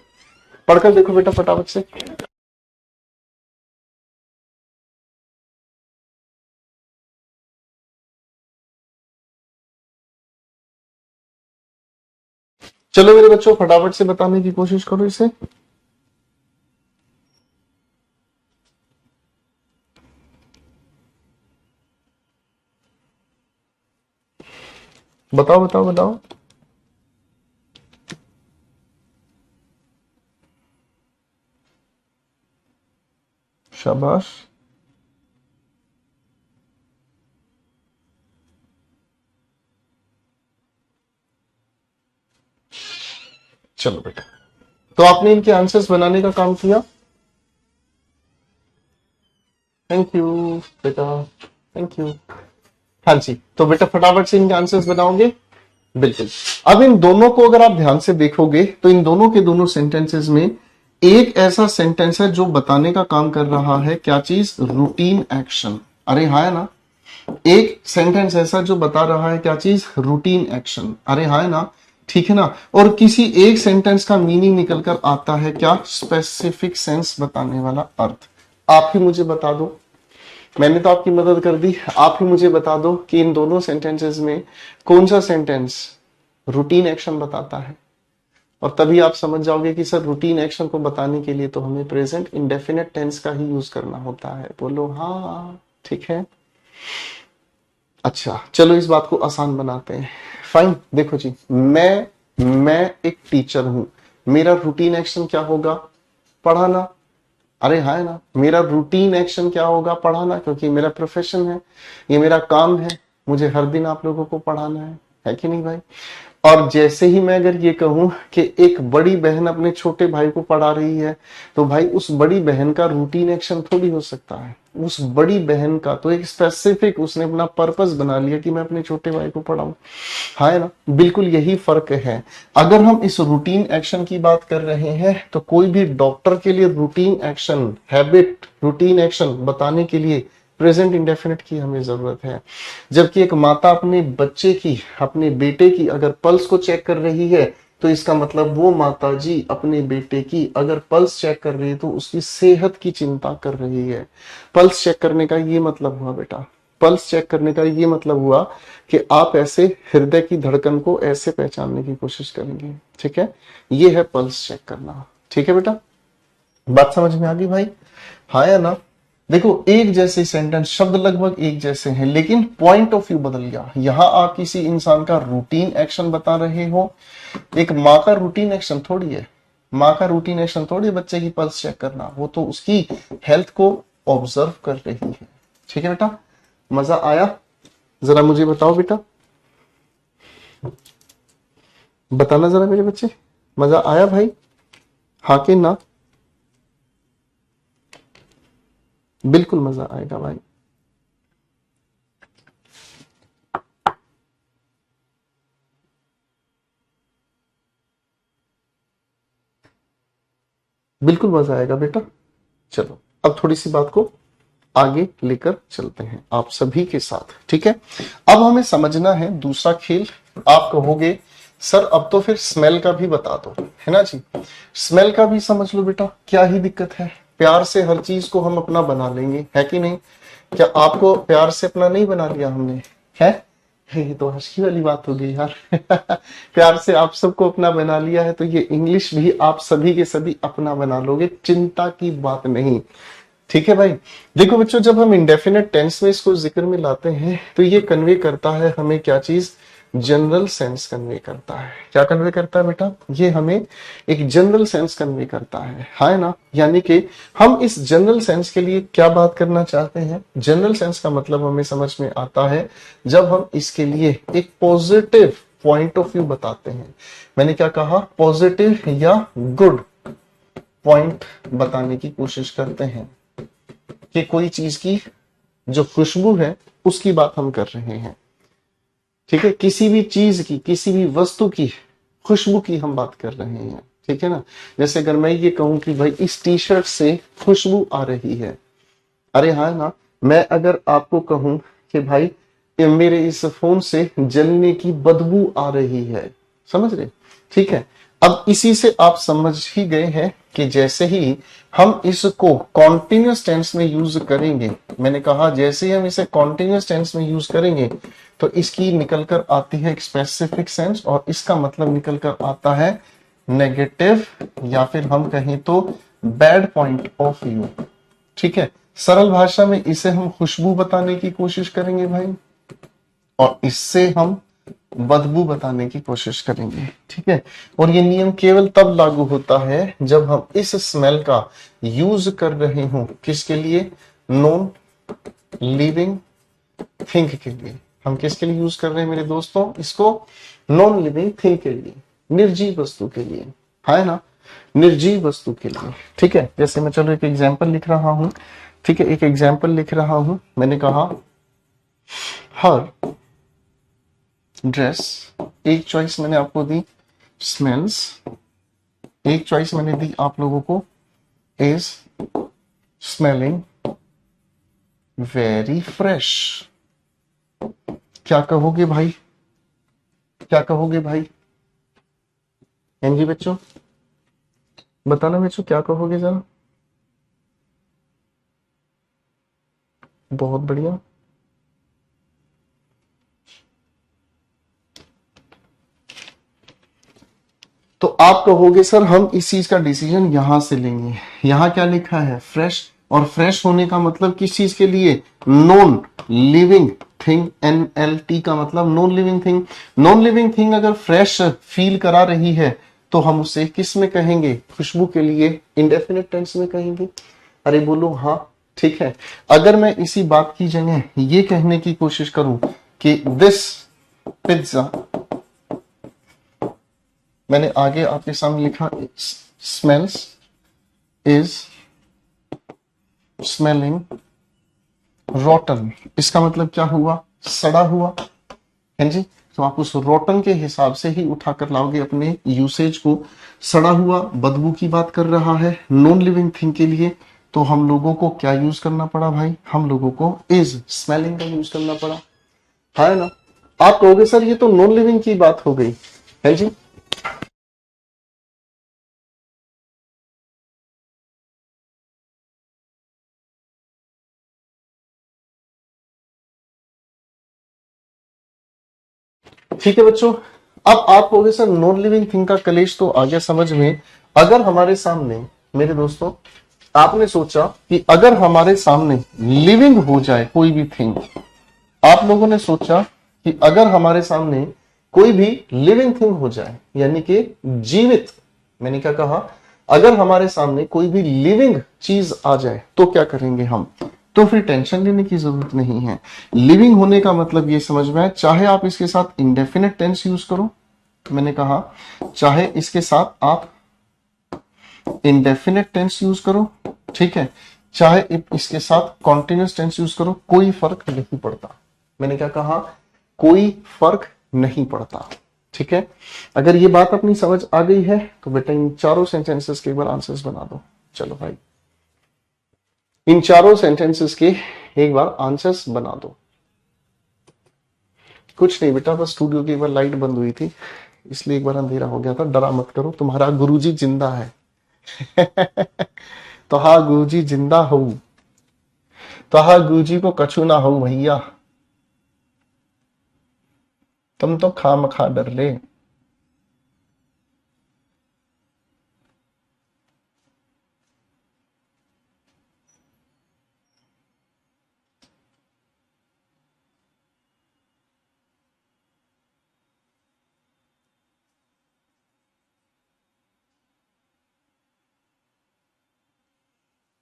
पढ़कर देखो बेटा फटाफट से। चलो मेरे बच्चों फटाफट से बताने की कोशिश करो इसे। बताओ बताओ बताओ। शाबाश। चलो बेटा, तो आपने इनके आंसर्स बनाने का काम किया। थैंक यू बेटा, थैंक यू। हाँ जी, तो बेटा फटाफट से इनके आंसर्स बनाओगे। बिल्कुल। अब इन दोनों को अगर आप ध्यान से देखोगे तो इन दोनों के दोनों सेंटेंसेस में एक ऐसा सेंटेंस है जो बताने का काम कर रहा है क्या चीज, रूटीन एक्शन। अरे हाँ है ना। एक सेंटेंस ऐसा जो बता रहा है क्या चीज, रूटीन एक्शन। अरे हाँ है ना, ठीक है ना। और किसी एक सेंटेंस का मीनिंग निकलकर आता है क्या, स्पेसिफिक सेंस बताने वाला अर्थ। आप ही मुझे बता दो, मैंने तो आपकी मदद कर दी, आप ही मुझे बता दो कि इन दोनों सेंटेंसेस में कौन सा सेंटेंस रूटीन एक्शन बताता है। और तभी आप समझ जाओगे कि सर रूटीन एक्शन को बताने के लिए तो हमें प्रेजेंट इंडेफिनिट टेंस का ही यूज करना होता है। बोलो हाँ, ठीक है। अच्छा चलो इस बात को आसान बनाते हैं। फाइन, देखो जी, मैं एक टीचर हूं, मेरा रूटीन एक्शन क्या होगा, पढ़ाना। अरे हाँ है ना, मेरा रूटीन एक्शन क्या होगा, पढ़ाना, क्योंकि मेरा प्रोफेशन है, ये मेरा काम है, मुझे हर दिन आप लोगों को पढ़ाना है कि नहीं भाई। और जैसे ही मैं अगर ये कहूं कि एक बड़ी बहन अपने छोटे भाई को पढ़ा रही है, तो भाई उस बड़ी बहन का रूटीन एक्शन थोड़ी हो सकता है। उस बड़ी बहन का तो एक स्पेसिफिक उसने अपना पर्पस बना लिया कि मैं अपने छोटे भाई को पढ़ाऊं। हाँ है ना, बिल्कुल यही फर्क है। अगर हम इस रूटीन एक्शन की बात कर रहे हैं तो कोई भी डॉक्टर के लिए routine action, habit, routine action बताने के लिए प्रेजेंट इंडेफिनिट की हमें जरूरत है। जबकि एक माता अपने बच्चे की, अपने बेटे की अगर पल्स को चेक कर रही है तो इसका मतलब वो माता जी अपने बेटे की अगर पल्स चेक कर रही है तो उसकी सेहत की चिंता कर रही है। पल्स चेक करने का ये मतलब हुआ बेटा, पल्स चेक करने का ये मतलब हुआ कि आप ऐसे हृदय की धड़कन को ऐसे पहचानने की कोशिश करेंगे। ठीक है, ये है पल्स चेक करना। ठीक है बेटा, बात समझ में आ गई भाई, हाँ या ना। देखो एक जैसे सेंटेंस, शब्द लगभग एक जैसे हैं, लेकिन पॉइंट ऑफ व्यू बदल गया। यहां आप किसी इंसान का रूटीन एक्शन बता रहे हो, एक माँ का रूटीन एक्शन थोड़ी है। माँ का रूटीन एक्शन थोड़ी है बच्चे की पल्स चेक करना, वो तो उसकी हेल्थ को ऑब्जर्व कर रही है। ठीक है बेटा, मजा आया, जरा मुझे बताओ बेटा, बताना जरा मेरे बच्चे, मजा आया भाई, हाँ के ना। बिल्कुल मजा आएगा भाई। बिल्कुल मजा आएगा बेटा। चलो अब थोड़ी सी बात को आगे लेकर चलते हैं आप सभी के साथ। ठीक है, अब हमें समझना है दूसरा खेल। आप कहोगे सर अब तो फिर स्मेल का भी बता दो, है ना जी। स्मेल का भी समझ लो बेटा, क्या ही दिक्कत है, प्यार से हर चीज को हम अपना बना लेंगे, है कि नहीं। क्या आपको प्यार से अपना नहीं बना लिया हमने, है। ये तो हंसी वाली बात हो गई यार प्यार से आप सबको अपना बना लिया है तो ये इंग्लिश भी आप सभी के सभी अपना बना लोगे, चिंता की बात नहीं। ठीक है भाई, देखो बच्चों जब हम इंडेफिनेट टेंस में इसको जिक्र में लाते हैं तो ये कन्वे करता है हमें क्या चीज, जनरल सेंस कन्वे करता है। क्या कन्वे करता है बेटा, ये हमें एक जनरल सेंस कन्वे करता है ना। यानी कि हम इस जनरल सेंस के लिए क्या बात करना चाहते हैं, जनरल सेंस का मतलब हमें समझ में आता है जब हम इसके लिए एक पॉजिटिव पॉइंट ऑफ व्यू बताते हैं। मैंने क्या कहा, पॉजिटिव या गुड पॉइंट बताने की कोशिश करते हैं कि कोई चीज की जो खुशबू है उसकी बात हम कर रहे हैं। ठीक है, किसी भी चीज की, किसी भी वस्तु की खुशबू की हम बात कर रहे हैं। ठीक है ना, जैसे अगर मैं ये कहूं कि भाई इस टी शर्ट से खुशबू आ रही है, अरे हाँ ना। मैं अगर आपको कहूं कि भाई ये मेरे इस फोन से जलने की बदबू आ रही है, समझ रहे। ठीक है, अब इसी से आप समझ ही गए हैं कि जैसे ही हम इसको कॉन्टिन्यूअस टेंस में यूज करेंगे, मैंने कहा जैसे ही हम इसे कॉन्टिन्यूअस टेंस में यूज करेंगे तो इसकी निकलकर आती है एक स्पेसिफिक सेंस और इसका मतलब निकलकर आता है नेगेटिव या फिर हम कहें तो बैड पॉइंट ऑफ व्यू। ठीक है, सरल भाषा में इसे हम खुशबू बताने की कोशिश करेंगे भाई, और इससे हम बदबू बताने की कोशिश करेंगे। ठीक है, और ये नियम केवल तब लागू होता है जब हम इस स्मेल का यूज कर रहे हो किसके लिए, नॉन लिविंग थिंग के लिए। हम किसके लिए यूज कर रहे हैं मेरे दोस्तों, इसको नॉन लिविंग थिंग के लिए, निर्जीव वस्तु के लिए, है ना, निर्जीव वस्तु के लिए। ठीक है, जैसे मैं चलो एक एग्जांपल लिख रहा हूं। ठीक है, एक एग्जांपल लिख रहा हूं। मैंने कहा हर ड्रेस, एक चॉइस मैंने आपको दी स्मेल्स, एक चॉइस मैंने दी आप लोगों को इज स्मेलिंग वेरी फ्रेश। क्या कहोगे भाई, क्या कहोगे भाई, हाँ जी बच्चों, बताना बच्चों क्या कहोगे जरा। बहुत बढ़िया। तो आप कहोगे सर हम इस चीज का डिसीजन यहां से लेंगे, यहां क्या लिखा है फ्रेश, और फ्रेश होने का मतलब किस चीज के लिए, नॉन लिविंग थिंग, NLT का मतलब non living thing. Non living thing अगर फ्रेश फील करा रही है तो हम उसे किस में कहेंगे, खुशबू के लिए इंडेफिनिट टेंस में कहेंगे। अरे बोलो हाँ, ठीक है। अगर मैं इसी बात की जगह ये कहने की कोशिश करूं कि दिस पिज्जा, मैंने आगे आपके सामने लिखा स्मेल्स इज स्मेलिंग रोटन, इसका मतलब क्या हुआ, सड़ा हुआ, है जी। तो आप उस रोटन के हिसाब से ही उठाकर लाओगे अपने यूसेज को। सड़ा हुआ बदबू की बात कर रहा है नॉन लिविंग थिंग के लिए, तो हम लोगों को क्या यूज करना पड़ा भाई, हम लोगों को इज स्मेलिंग का यूज करना पड़ा, है ना। आप कहोगे सर ये तो नॉन लिविंग की बात हो गई, है जी। ठीक है बच्चों, अब आप कहोगे सर नॉन लिविंग थिंग का कलेश तो आ गया समझ में। अगर हमारे सामने मेरे दोस्तों, आपने सोचा कि अगर हमारे सामने लिविंग हो जाए कोई भी थिंग, आप लोगों ने सोचा कि अगर हमारे सामने कोई भी लिविंग थिंग हो जाए यानी कि जीवित, मैंने क्या कहा, अगर हमारे सामने कोई भी लिविंग चीज आ जाए तो क्या करेंगे हम, तो फिर टेंशन लेने की जरूरत नहीं है। लिविंग होने का मतलब ये समझ में आए, चाहे आप इसके साथ इंडेफिनिट टेंस यूज करो, मैंने कहा चाहे इसके साथ आप इंडेफिनिट टेंस यूज करो, ठीक है, चाहे इसके साथ कॉन्टिन्यूस टेंस यूज करो, कोई फर्क नहीं पड़ता। मैंने क्या कहा, कोई फर्क नहीं पड़ता। ठीक है, अगर ये बात अपनी समझ आ गई है तो बेटा इन चारों सेंटेंसेस के एक बार आंसर्स बना दो। चलो भाई, इन चारों सेंटेंसेस के एक बार आंसर्स बना दो। कुछ नहीं बेटा, बस स्टूडियो की एक बार लाइट बंद हुई थी इसलिए एक बार अंधेरा हो गया था। डरा मत करो, तुम्हारा गुरुजी जिंदा है। तो हाँ गुरुजी जिंदा हो, तो हाँ गुरुजी को कछु ना हो भैया, तुम तो खाम खा डर ले।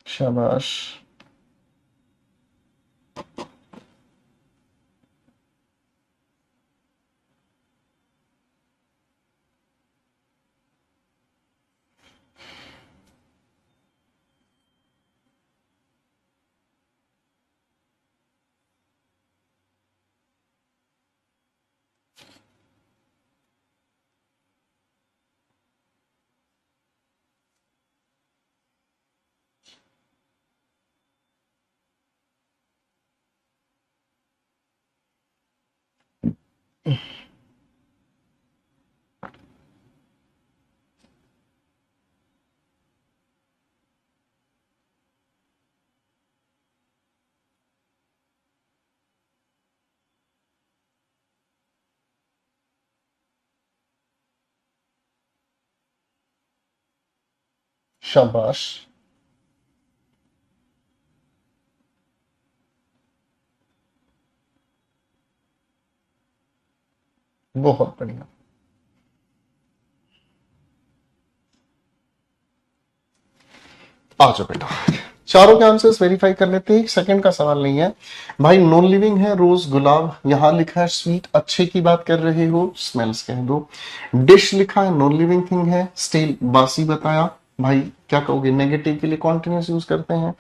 शाबाश। शाबाश। बहुत बढ़िया। आ जाओ बेटा, चारों के आंसर्स वेरीफाई कर लेते हैं, एक सेकंड का सवाल नहीं है भाई। नॉन लिविंग है रोज गुलाब, यहां लिखा है स्वीट, अच्छे की बात कर रहे हो, स्मेल्स कह दो। डिश लिखा है नॉन लिविंग थिंग है, स्टिल बासी बताया भाई, क्या कहोगे, नेगेटिव के लिए कॉन्टिन्यूस यूज करते हैं।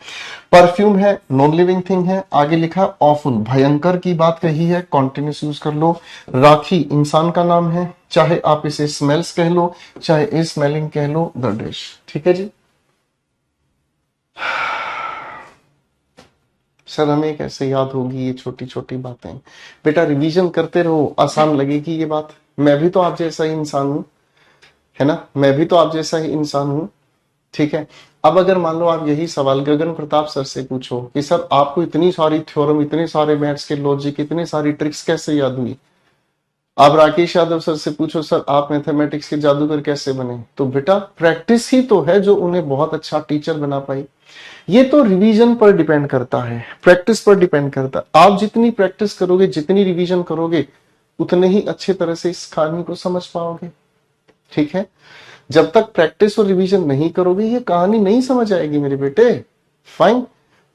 परफ्यूम है नॉन लिविंग थिंग है, आगे लिखा है ऑफुल, भयंकर की बात कही है, कॉन्टिन्यूस यूज कर लो। राखी इंसान का नाम है, चाहे आप इसे स्मेल्स कह लो चाहे स्मेलिंग कह लो, द डिश। ठीक है जी। सर हमें कैसे याद होगी ये छोटी छोटी बातें। बेटा रिवीजन करते रहो, आसान लगेगी ये बात। मैं भी तो आप जैसा ही इंसान हूं, है ना, मैं भी तो आप जैसा ही इंसान हूं। ठीक है। अब अगर मान लो आप यही सवाल गगन प्रताप सर से पूछो कि सर आपको इतनी सारी थ्योरम, इतने सारे मैथ्स के लॉजिक, इतनी सारी ट्रिक्स कैसे याद हुई। आप राकेश यादव सर से पूछो सर आप मैथमेटिक्स के जादूगर कैसे बने, तो बेटा प्रैक्टिस ही तो है जो उन्हें बहुत अच्छा टीचर बना पाई। ये तो रिवीजन पर डिपेंड करता है, प्रैक्टिस पर डिपेंड करता है। आप जितनी प्रैक्टिस करोगे, जितनी रिवीजन करोगे, उतने ही अच्छे तरह से इस कहानी को समझ पाओगे। ठीक है। जब तक प्रैक्टिस और रिवीजन नहीं करोगे ये कहानी नहीं समझ आएगी मेरे बेटे। फाइन।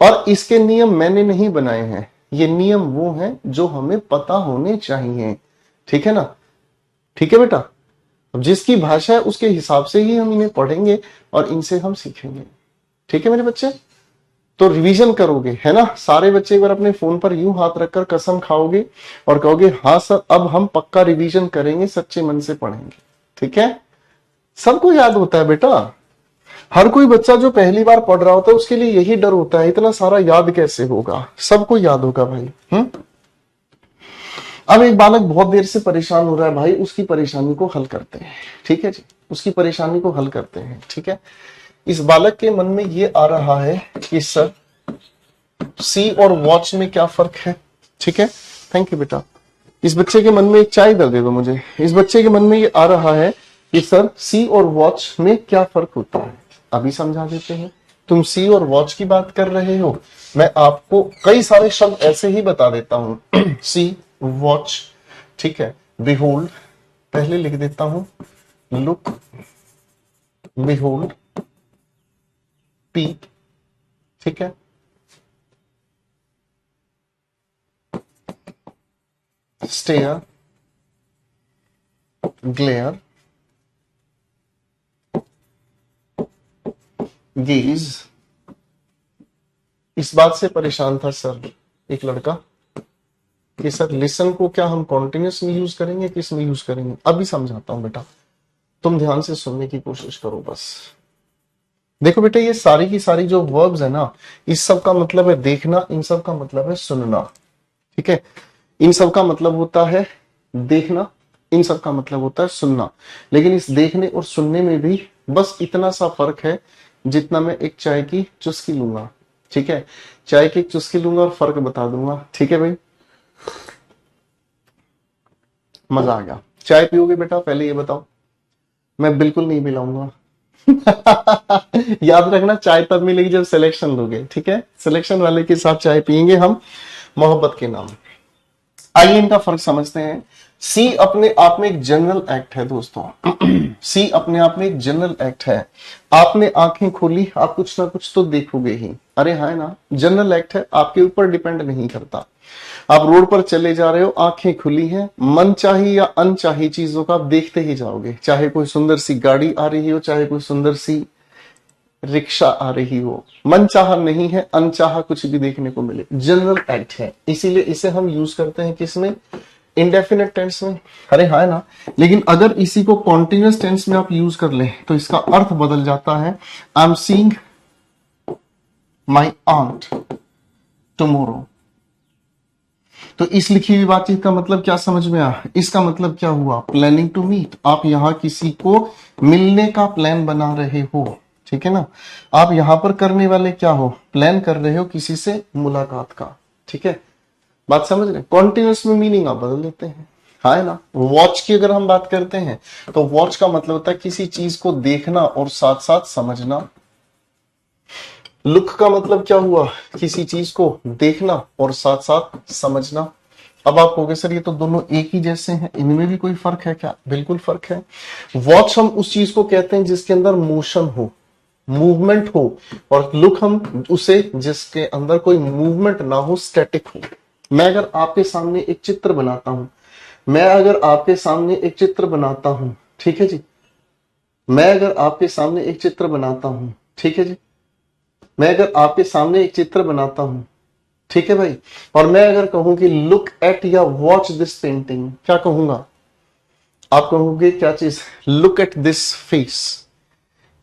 और इसके नियम मैंने नहीं बनाए हैं, ये नियम वो हैं जो हमें पता होने चाहिए। ठीक है ना। ठीक है बेटा। अब जिसकी भाषा है उसके हिसाब से ही हम इन्हें पढ़ेंगे और इनसे हम सीखेंगे। ठीक है मेरे बच्चे। तो रिवीजन करोगे, है ना। सारे बच्चे एक बार अपने फोन पर यूं हाथ रखकर कसम खाओगे और कहोगे हाँ सर अब हम पक्का रिवीजन करेंगे, सच्चे मन से पढ़ेंगे। ठीक है। सबको याद होता है बेटा। हर कोई बच्चा जो पहली बार पढ़ रहा होता है उसके लिए यही डर होता है, इतना सारा याद कैसे होगा। सबको याद होगा भाई। अब एक बालक बहुत देर से परेशान हो रहा है भाई, उसकी परेशानी को हल करते हैं। ठीक है जी। उसकी परेशानी को हल करते हैं। ठीक है। इस बालक के मन में ये आ रहा है कि सर सी और वॉच में क्या फर्क है। ठीक है। थैंक यू बेटा। इस बच्चे के मन में एक चाय दे दो मुझे। इस बच्चे के मन में ये आ रहा है कि सर सी और वॉच में क्या फर्क होता है। अभी समझा देते हैं। तुम सी और वॉच की बात कर रहे हो, मैं आपको कई सारे शब्द ऐसे ही बता देता हूं। सी वॉच। ठीक है। बिहोल्ड पहले लिख देता हूं, लुक, बिहोल्ड, पीक। ठीक है। Stare, glare, gaze. इस बात से परेशान था सर एक लड़का कि सर लिसन को क्या हम कॉन्टिन्यूस में यूज करेंगे, किस में यूज करेंगे। अभी समझाता हूं बेटा, तुम ध्यान से सुनने की कोशिश करो बस। देखो बेटा ये सारी की सारी जो वर्ब्स है ना, इस सब का मतलब है देखना, इन सब का मतलब है सुनना। ठीक है। इन सब का मतलब होता है देखना, इन सब का मतलब होता है सुनना। लेकिन इस देखने और सुनने में भी बस इतना सा फर्क है जितना मैं एक चाय की चुस्की लूंगा। ठीक है। चाय की एक चुस्की लूंगा और फर्क बता दूंगा। ठीक है भाई। मजा आ गया। चाय पियोगे बेटा पहले ये बताओ। मैं बिल्कुल नहीं पिलाऊंगा। याद रखना चाय तब मिलेगी जब सिलेक्शन लोगे। ठीक है। सिलेक्शन वाले के साथ चाय पियेंगे हम, मोहब्बत के नाम। आइए इनका फर्क समझते हैं। सी अपने आप में एक जनरल एक्ट है दोस्तों। सी अपने आप में एक जनरल एक्ट है। आपने आंखें खोली, आप कुछ ना कुछ तो देखोगे ही। अरे हाँ ना, जनरल एक्ट है, आपके ऊपर डिपेंड नहीं करता। आप रोड पर चले जा रहे हो, आंखें खुली हैं, मन चाही या अनचाही चीजों का आप देखते ही जाओगे। चाहे कोई सुंदर सी गाड़ी आ रही हो, चाहे कोई सुंदर सी रिक्शा आ रही हो, मन चाहा नहीं है, अनचाहा कुछ भी देखने को मिले, जनरल एक्ट है। इसीलिए इसे हम यूज करते हैं किसमें, इंडेफिनेट टेंस में। अरे हाँ ना। लेकिन अगर इसी को कॉन्टिन्यूअस टेंस में आप यूज कर ले तो इसका अर्थ बदल जाता है। I am seeing my aunt tomorrow. तो इस लिखी हुई बातचीत का मतलब क्या समझ में आया। इसका मतलब क्या हुआ, प्लानिंग टू मीट। आप यहां किसी को मिलने का प्लान बना रहे हो। ठीक है ना। आप यहां पर करने वाले क्या हो, प्लान कर रहे हो किसी से मुलाकात का। ठीक है। बात समझ रहे। कॉन्टिन्यूस में मीनिंग आप बदल देते हैं। हाँ है ना। वॉच की अगर हम बात करते हैं तो वॉच का मतलब होता है किसी चीज को देखना और साथ साथ समझना। लुक का मतलब क्या हुआ? किसी चीज को देखना और साथ साथ समझना। अब आप कहोगे सर ये तो दोनों एक ही जैसे हैं, इनमें भी कोई फर्क है क्या? बिल्कुल फर्क है। वॉच हम उस चीज को कहते हैं जिसके अंदर मोशन हो, मूवमेंट हो, और लुक हम उसे जिसके अंदर कोई मूवमेंट ना हो, स्टैटिक हो। मैं अगर आपके सामने एक चित्र बनाता हूं, मैं अगर आपके सामने एक चित्र बनाता हूं, ठीक है जी, मैं अगर आपके सामने एक चित्र बनाता हूं, ठीक है जी, मैं अगर आपके सामने एक चित्र बनाता हूं, ठीक है भाई, और मैं अगर कहूं कि लुक एट या वॉच दिस पेंटिंग, क्या कहूंगा? आप कहोगे क्या चीज? Look at this face.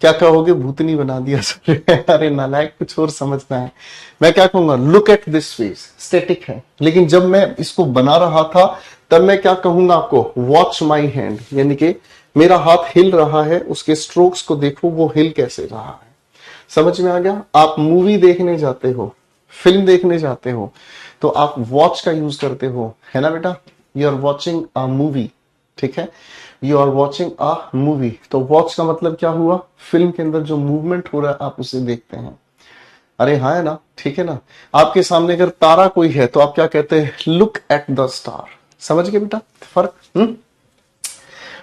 क्या कहोगे? भूतनी बना दिया सर। अरे नालायक, कुछ और समझना है। मैं क्या कहूंगा? Look at this face, static है। लेकिन जब मैं इसको बना रहा था तब मैं क्या कहूंगा आपको? वॉच माई हैंड, यानी कि मेरा हाथ हिल रहा है, उसके स्ट्रोक्स को देखो, वो हिल कैसे रहा है। समझ में आ गया? आप मूवी देखने जाते हो, फिल्म देखने जाते हो, तो आप वॉच का यूज करते हो, है ना बेटा? You are watching a movie, ठीक है, you are watching a movie. तो वॉच का मतलब क्या हुआ? फिल्म के अंदर जो मूवमेंट हो रहा है आप उसे देखते हैं। अरे हाँ, है ना? ठीक है ना? आपके सामने अगर तारा कोई है तो आप क्या कहते हैं? Look at the star. समझ गए बेटा फर्क?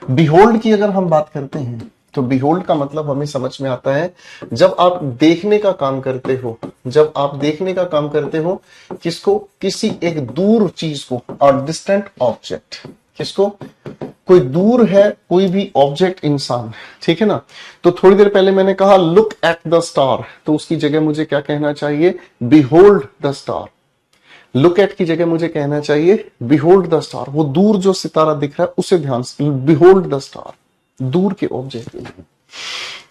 बिहोल्ड की अगर हम बात करते हैं तो बिहोल्ड का मतलब हमें समझ में आता है जब आप देखने का काम करते हो, जब आप देखने का काम करते हो, किसको? किसी एक दूर चीज को, और डिस्टेंट ऑब्जेक्ट। किसको? कोई दूर है, कोई भी ऑब्जेक्ट, इंसान, ठीक है ना? तो थोड़ी देर पहले मैंने कहा लुक एट द स्टार, तो उसकी जगह मुझे क्या कहना चाहिए? Behold the star. Look at की जगह मुझे कहना चाहिए बिहोल्ड द स्टार। वो दूर जो सितारा दिख रहा है उसे ध्यान से, बिहोल्ड द स्टार, दूर के ऑब्जेक्ट।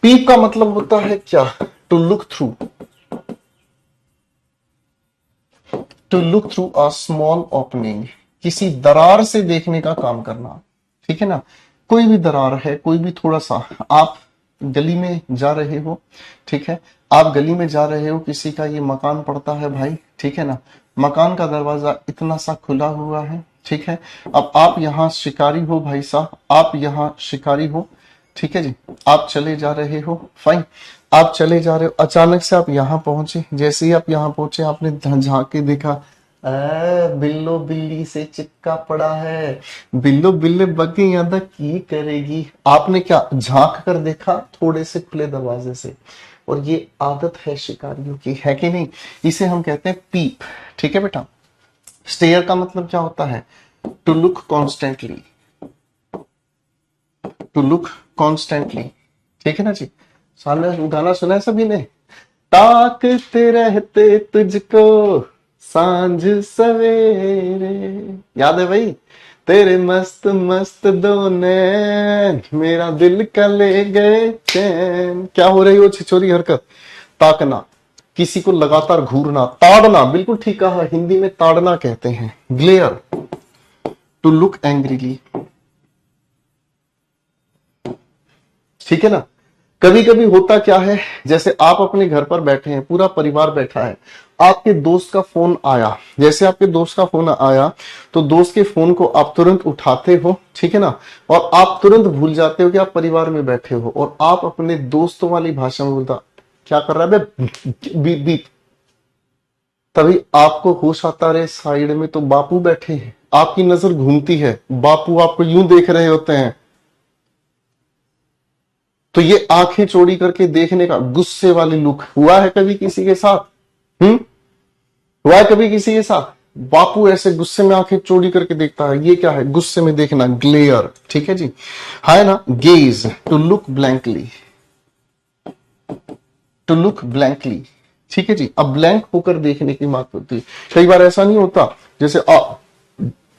पीप का मतलब होता है क्या? To look through, to look through a small opening, किसी दरार से देखने का काम करना, ठीक है ना? कोई भी दरार है, कोई भी थोड़ा सा, आप गली में जा रहे हो, ठीक है, आप गली में जा रहे हो, किसी का ये मकान पड़ता है भाई, ठीक है ना? मकान का दरवाजा इतना सा खुला हुआ है, ठीक है। अब आप यहाँ शिकारी हो भाई साहब, आप यहाँ शिकारी हो, ठीक है जी, आप चले जा रहे हो, फाइन, आप चले जा रहे हो, अचानक से आप यहाँ पहुंचे। जैसे ही आप यहाँ पहुंचे आपने झांक के देखा, बिल्लो बिल्ली से चिपका पड़ा है, बिल्लो बिल्ले बग्गी यादा की करेगी। आपने क्या झांक कर देखा थोड़े से खुले दरवाजे से, और ये आदत है शिकारियों की, है कि नहीं? इसे हम कहते हैं पीप, ठीक है बेटा। स्टेयर का मतलब क्या होता है? To look constantly, to look constantly, ठीक है ना जी। सामने गाना सुना है सभी ने? ताकते रहते तुझको सांझ सवेरे, याद है भाई? तेरे मस्त मस्त दो नैन मेरा दिल का ले गए चैन। क्या हो रही हो छिछोरी हरकत? ताकना, किसी को लगातार घूरना, ताड़ना, बिल्कुल ठीक कहा, हिंदी में ताड़ना कहते हैं। ग्लेयर, टू लुक एंग्रीली, ठीक है ना? कभी कभी होता क्या है, जैसे आप अपने घर पर बैठे हैं, पूरा परिवार बैठा है, आपके दोस्त का फोन आया, जैसे आपके दोस्त का फोन आया तो दोस्त के फोन को आप तुरंत उठाते हो, ठीक है ना? और आप तुरंत भूल जाते हो कि आप परिवार में बैठे हो, और आप अपने दोस्तों वाली भाषा में बोलता, क्या कर रहा है बे, बीप बीप। तभी आपको होश आता, रहे साइड में तो बापू बैठे हैं, आपकी नजर घूमती है, बापू आपको यूं देख रहे होते हैं, तो ये आंखें चौड़ी करके देखने का गुस्से वाली लुक हुआ है कभी किसी के साथ? हुआ है कभी किसी के साथ? बापू ऐसे गुस्से में आंखें चौड़ी करके देखता है, ये क्या है? गुस्से में देखना, ग्लेयर, ठीक है जी, है ना? Gaze, to look blankly, to look blankly, ठीक है जी। अब ब्लैंक होकर देखने की बात होती है। कई बार ऐसा नहीं होता, जैसे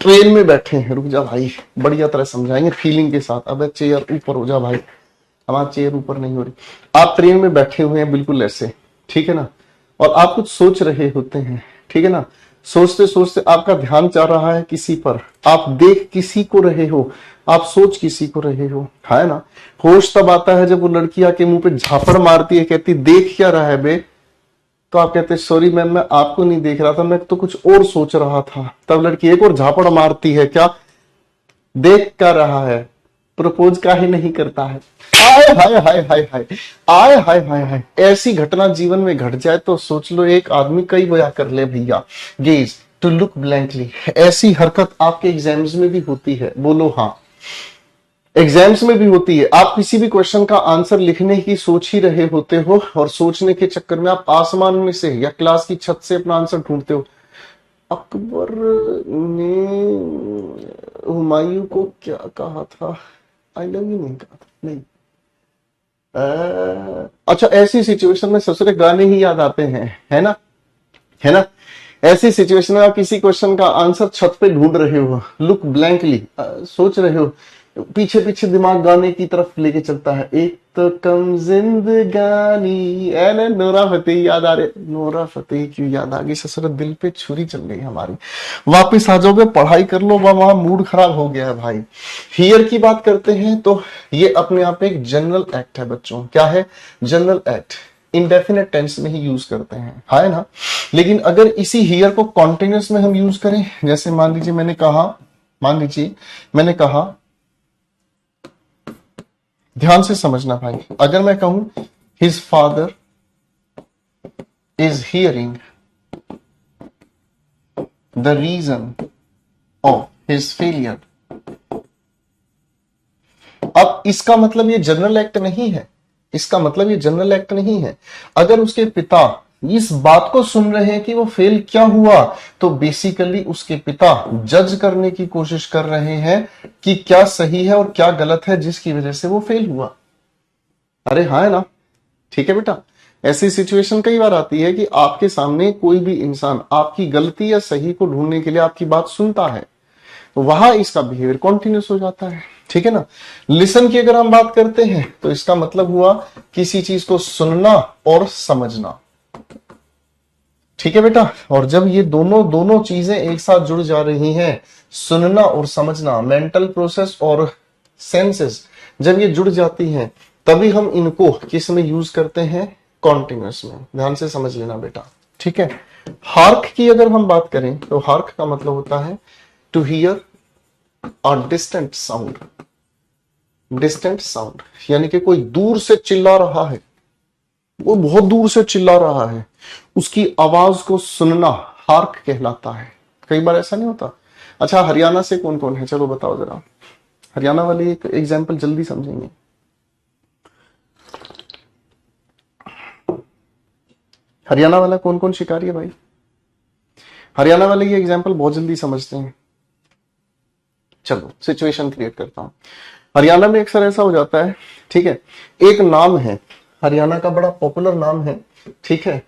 ट्रेन में बैठे हैं, रुक जा भाई, बढ़िया तरह समझाएंगे फीलिंग के साथ। अब चेयर ऊपर हो जा भाई, हमारी चेयर ऊपर नहीं हो रही। आप ट्रेन में बैठे हुए हैं बिल्कुल ऐसे, ठीक है ना? और आप कुछ सोच रहे होते हैं, ठीक है ना? सोचते सोचते आपका ध्यान जा रहा है किसी पर, आप देख किसी को रहे हो, आप सोच किसी को रहे हो, है ना? होश तब आता है जब वो लड़की आके मुंह पे झापड़ मारती है, कहती देख क्या रहा है बे? तो आप कहते हैं सॉरी मैम, मैं आपको नहीं देख रहा था, मैं तो कुछ और सोच रहा था। तब लड़की एक और झापड़ मारती है, क्या देख क्या रहा है? प्रपोज काहे नहीं करता है? हाय हाय हाय हाय हाय, आय हाय हाय हाय, ऐसी घटना जीवन में घट जाए तो सोच लो एक आदमी कई बया कर ले भैया। गेज टू लुक ब्लैंकली, ऐसी हरकत आपके एग्जाम्स में भी होती है, बोलो हाँ। एग्जाम्स में भी होती है, आप किसी भी क्वेश्चन का आंसर लिखने की सोच ही रहे होते हो और सोचने के चक्कर में आप आसमान में से या क्लास की छत से अपना आंसर ढूंढते हो। अकबर ने हुमायूं को क्या कहा था? आई लव यू नहीं कहा था, नहीं। अच्छा, ऐसी सिचुएशन में सबसे गाने ही याद आते हैं, है ना, है ना। ऐसी सिचुएशन में आप किसी क्वेश्चन का आंसर छत पे ढूंढ रहे हो, लुक ब्लैंकली, सोच रहे हो, पीछे पीछे दिमाग गाने की तरफ लेके चलता है। एक तो कम जिंदगानी, एने नोरा फतेही याद आ रहे। नोरा फतेही क्यों याद आ गई? ससुर दिल पे छुरी चल गई हमारी। वापिस आ जाओगे, पढ़ाई कर लो, वहां मूड खराब हो गया है भाई। हियर की बात करते हैं तो ये अपने आप में एक जनरल एक्ट है बच्चों। क्या है? General act. इंडेफिनेट टेंस में ही यूज करते हैं, है ना। लेकिन अगर इसी हियर को कॉन्टिन्यूस में हम यूज करें, जैसे मान लीजिए मैंने कहा, ध्यान से समझना भाई, अगर मैं कहूं his father is hearing the reason of his failure, अब इसका मतलब ये जनरल एक्ट नहीं है, इसका मतलब ये जनरल एक्ट नहीं है। अगर उसके पिता इस बात को सुन रहे हैं कि वो फेल क्या हुआ, तो बेसिकली उसके पिता जज करने की कोशिश कर रहे हैं कि क्या सही है और क्या गलत है जिसकी वजह से वो फेल हुआ। अरे हाँ, है ना, ठीक है बेटा। ऐसी सिचुएशन कई बार आती है कि आपके सामने कोई भी इंसान आपकी गलती या सही को ढूंढने के लिए आपकी बात सुनता है, तो वहां इसका बिहेवियर कॉन्टिन्यूस हो जाता है, ठीक है ना। लिसन की अगर हम बात करते हैं तो इसका मतलब हुआ किसी चीज को सुनना और समझना, ठीक है बेटा। और जब ये दोनों चीजें एक साथ जुड़ जा रही हैं, सुनना और समझना, मेंटल प्रोसेस और सेंसेस, जब ये जुड़ जाती हैं तभी हम इनको किस में यूज करते हैं? कॉन्टिन्यूस में। ध्यान से समझ लेना बेटा, ठीक है। हार्क की अगर हम बात करें तो हार्क का मतलब होता है to hear a distant sound. Distant sound यानी कि कोई दूर से चिल्ला रहा है, वो बहुत दूर से चिल्ला रहा है, उसकी आवाज को सुनना हार्क कहलाता है। कई बार ऐसा नहीं होता? अच्छा, हरियाणा से कौन कौन है, चलो बताओ जरा। हरियाणा वाली एक एग्जाम्पल जल्दी समझेंगे। हरियाणा वाला कौन कौन शिकारी है भाई? हरियाणा वाले ये एग्जाम्पल बहुत जल्दी समझते हैं। चलो सिचुएशन क्रिएट करता हूं। हरियाणा में अक्सर ऐसा हो जाता है, ठीक है, एक नाम है हरियाणा का, बड़ा पॉपुलर नाम है, ठीक है।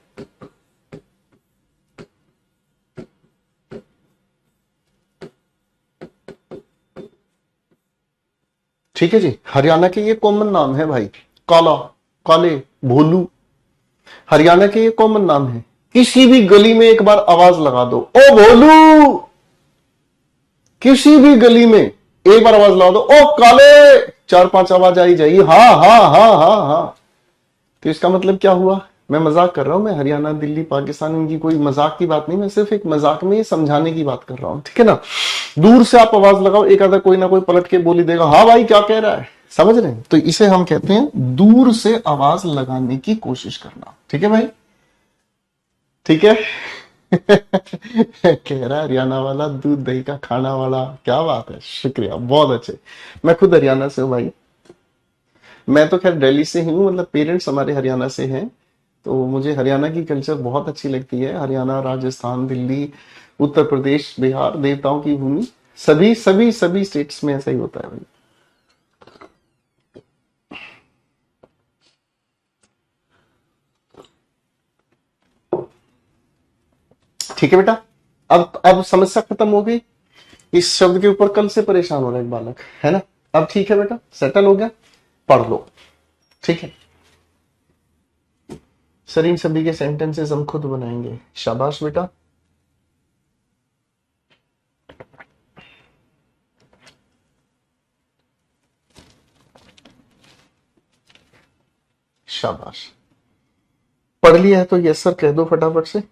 ठीक है जी, हरियाणा के ये कॉमन नाम है भाई, काला, काले, भोलू, हरियाणा के ये कॉमन नाम है। किसी भी गली में एक बार आवाज लगा दो, ओ भोलू, किसी भी गली में एक बार आवाज लगा दो, ओ काले, चार पांच आवाज आई जाएगी, हाँ हाँ हाँ हाँ हाँ। तो इसका मतलब क्या हुआ? मैं मजाक कर रहा हूं, मैं हरियाणा, दिल्ली, पाकिस्तान, इनकी कोई मजाक की बात नहीं, मैं सिर्फ एक मजाक में ये समझाने की बात कर रहा हूं, ठीक है ना। दूर से आप आवाज लगाओ, एक आधा कोई ना कोई पलट के बोली देगा, हाँ भाई क्या कह रहा है, समझ रहे हैं? तो इसे हम कहते हैं दूर से आवाज लगाने की कोशिश करना, ठीक है भाई, ठीक है। कह रहा है हरियाणा वाला, दूध दही का खाना वाला, क्या बात है, शुक्रिया, बहुत अच्छे। मैं खुद हरियाणा से हूँ भाई, मैं तो खैर दिल्ली से ही हूँ, मतलब पेरेंट्स हमारे हरियाणा से हैं, तो मुझे हरियाणा की कल्चर बहुत अच्छी लगती है। हरियाणा, राजस्थान, दिल्ली, उत्तर प्रदेश, बिहार, देवताओं की भूमि, सभी सभी सभी स्टेट्स में ऐसा ही होता है भाई। ठीक है बेटा, अब समस्या खत्म हो गई। इस शब्द के ऊपर कल से परेशान हो रहा है एक बालक, है ना। अब ठीक है बेटा, सेटल हो गया, पढ़ लो, ठीक है। सर इन सभी के सेंटेंसेस हम खुद बनाएंगे, शाबाश बेटा, शाबाश। पढ़ लिया है तो यस सर कह दो फटाफट से।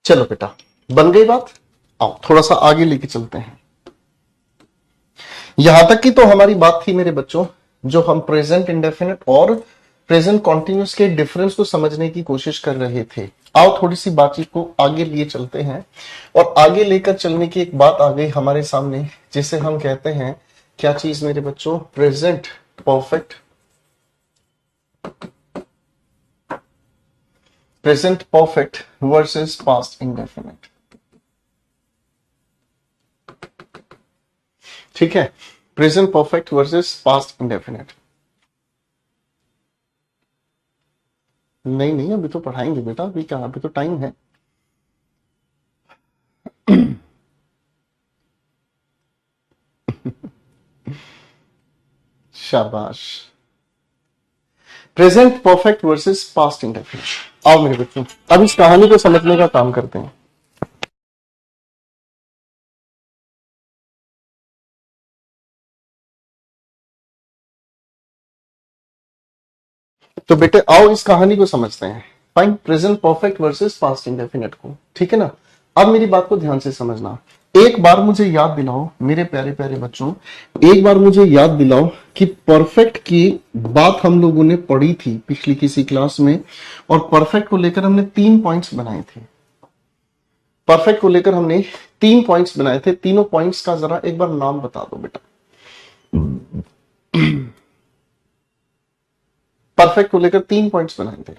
चलो बेटा, बन गई बात। आओ थोड़ा सा आगे लेके चलते हैं। यहां तक की तो हमारी बात थी मेरे बच्चों, जो हम प्रेजेंट इंडेफिनिट और प्रेजेंट कॉन्टिन्यूस के डिफरेंस को समझने की कोशिश कर रहे थे। आओ थोड़ी सी बातचीत को आगे लिए चलते हैं, और आगे लेकर चलने की एक बात आ गई हमारे सामने, जिसे हम कहते हैं क्या चीज मेरे बच्चों, present perfect, present perfect versus past indefinite. ठीक है, present perfect versus past indefinite. नहीं नहीं, अभी तो पढ़ाएंगे बेटा, अभी क्या, अभी तो टाइम है। शाबाश। Present perfect versus past indefinite. आओ मेरे बच्चों, अब इस कहानी को समझने का काम करते हैं। तो बेटे आओ इस कहानी को समझते हैं। Fine, present perfect versus past indefinite को, ठीक है ना। अब मेरी बात को ध्यान से समझना। एक बार मुझे याद दिलाओ मेरे प्यारे प्यारे बच्चों, एक बार मुझे याद दिलाओ कि परफेक्ट की बात हम लोगों ने पढ़ी थी पिछली किसी क्लास में, और परफेक्ट को लेकर हमने 3 पॉइंट्स बनाए थे। परफेक्ट को लेकर हमने 3 पॉइंट्स बनाए थे। तीनों पॉइंट्स का जरा एक बार नाम बता दो बेटा। परफेक्ट को लेकर 3 पॉइंट्स बनाए थे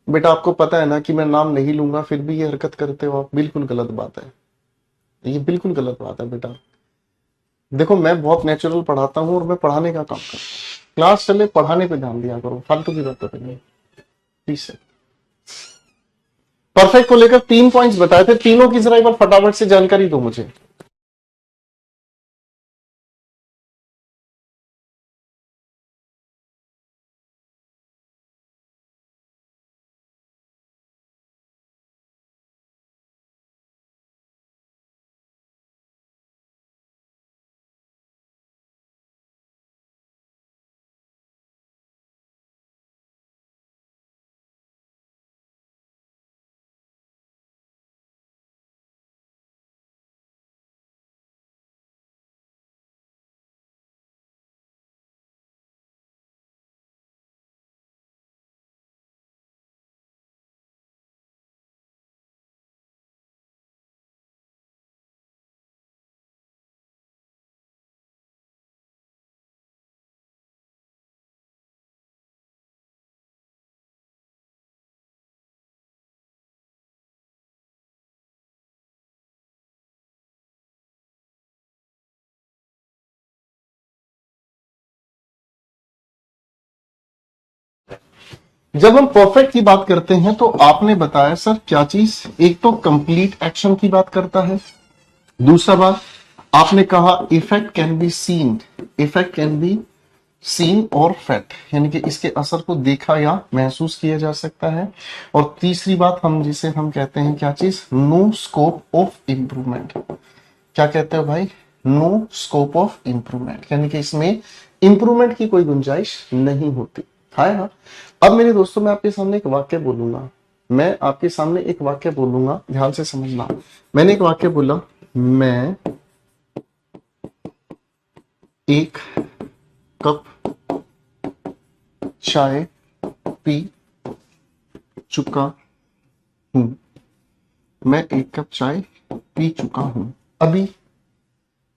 बेटा। आपको पता है ना कि मैं नाम नहीं लूंगा, फिर भी ये हरकत करते हो आप, बिल्कुल गलत बात है। ये बिल्कुल गलत बात है बेटा। देखो मैं बहुत नेचुरल पढ़ाता हूं और मैं पढ़ाने का काम करता हूं। क्लास चले, पढ़ाने पे ध्यान दिया करो, फालतू की बात नहीं। प्लीज से परफेक्ट को लेकर 3 पॉइंट्स बताए थे, तीनों की जरा एक बार फटाफट से जानकारी दो मुझे। जब हम परफेक्ट की बात करते हैं तो आपने बताया सर क्या चीज, एक तो कंप्लीट एक्शन की बात करता है, दूसरा बात आपने कहा effect can be seen, effect can be seen और फेट, यानी कि इसके असर को देखा या महसूस किया जा सकता है, और तीसरी बात हम जिसे हम कहते हैं क्या चीज, नो स्कोप ऑफ इंप्रूवमेंट। क्या कहते हो भाई, नो स्कोप ऑफ इंप्रूवमेंट, यानी कि इसमें इंप्रूवमेंट की कोई गुंजाइश नहीं होती है ना। अब मेरे दोस्तों मैं आपके सामने एक वाक्य बोलूंगा, मैं आपके सामने एक वाक्य बोलूंगा, ध्यान से समझना। मैंने एक वाक्य बोला, मैं एक कप चाय पी चुका हूं, मैं एक कप चाय पी चुका हूं। अभी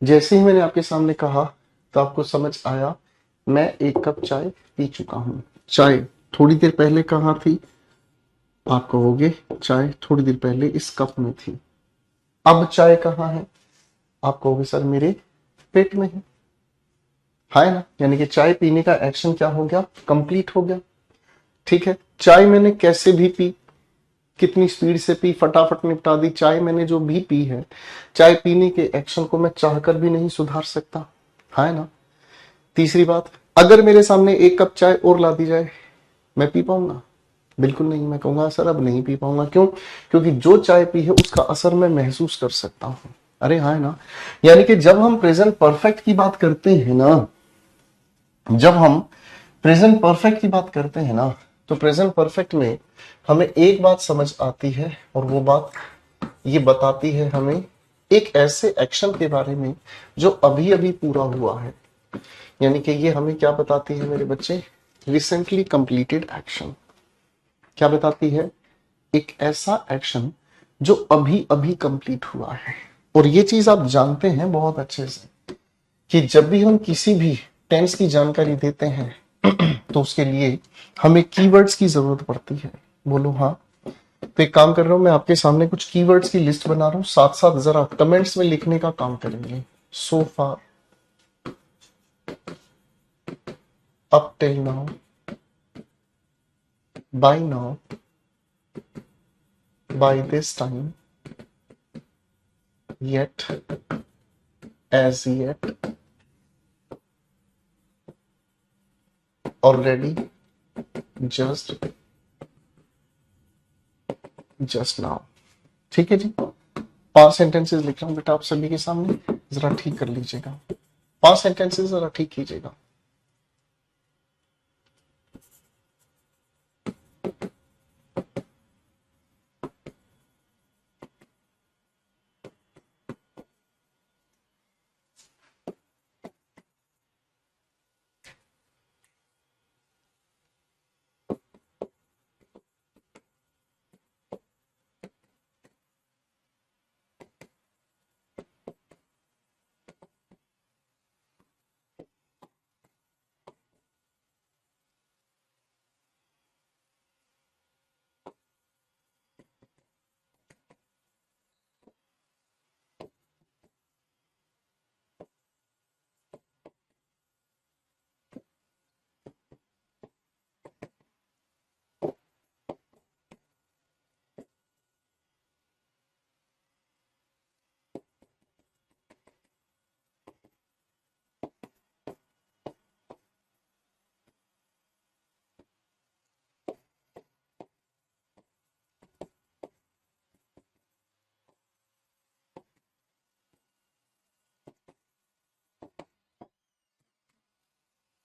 जैसे ही मैंने आपके सामने कहा तो आपको समझ आया मैं एक कप चाय पी चुका हूं। चाय थोड़ी देर पहले कहाँ थी, आप कहोगे चाय थोड़ी देर पहले इस कप में थी। अब चाय कहाँ है, आप कहोगे सर मेरे पेट में है ना। यानी कि चाय पीने का एक्शन क्या हो गया, कंप्लीट हो गया। ठीक है, चाय मैंने कैसे भी पी, कितनी स्पीड से पी, फटाफट निपटा दी। चाय मैंने जो भी पी है, चाय पीने के एक्शन को मैं चाहकर भी नहीं सुधार सकता, है ना। तीसरी बात, अगर मेरे सामने एक कप चाय और ला दी जाए, मैं पी पाऊंगा, बिल्कुल नहीं। मैं कहूंगा सर अब नहीं पी पाऊंगा, क्यों, क्योंकि जो चाय पी है उसका असर मैं महसूस कर सकता हूं। अरे हाँ ना। यानी कि जब हम प्रेजेंट परफेक्ट की बात करते हैं ना, जब हम प्रेजेंट परफेक्ट की बात करते हैं ना, तो प्रेजेंट परफेक्ट में हमें एक बात समझ आती है और वो बात ये बताती है हमें एक ऐसे एक्शन के बारे में जो अभी अभी पूरा हुआ है। यानी कि ये हमें क्या बताती है मेरे बच्चे, रिसेंटली कंप्लीटेड एक्शन। क्या बताती है, एक ऐसा एक्शन जो अभी अभी कंप्लीट हुआ है। और ये चीज आप जानते हैं बहुत अच्छे से कि जब भी हम किसी भी टेंस की जानकारी देते हैं तो उसके लिए हमें कीवर्ड्स की जरूरत पड़ती है। बोलो हाँ। तो एक काम कर रहा हूं, मैं आपके सामने कुछ कीवर्ड्स की लिस्ट बना रहा हूं, साथ साथ जरा कमेंट्स में लिखने का काम करेंगे। So far, up till now, by now, by this time, yet, as yet, already, just, just now। ठीक है जी। 5 सेंटेंसेस लिख रहा हूं बेटा आप सभी के सामने, जरा ठीक कर लीजिएगा। 5 सेंटेंसेस जरा ठीक कीजिएगा।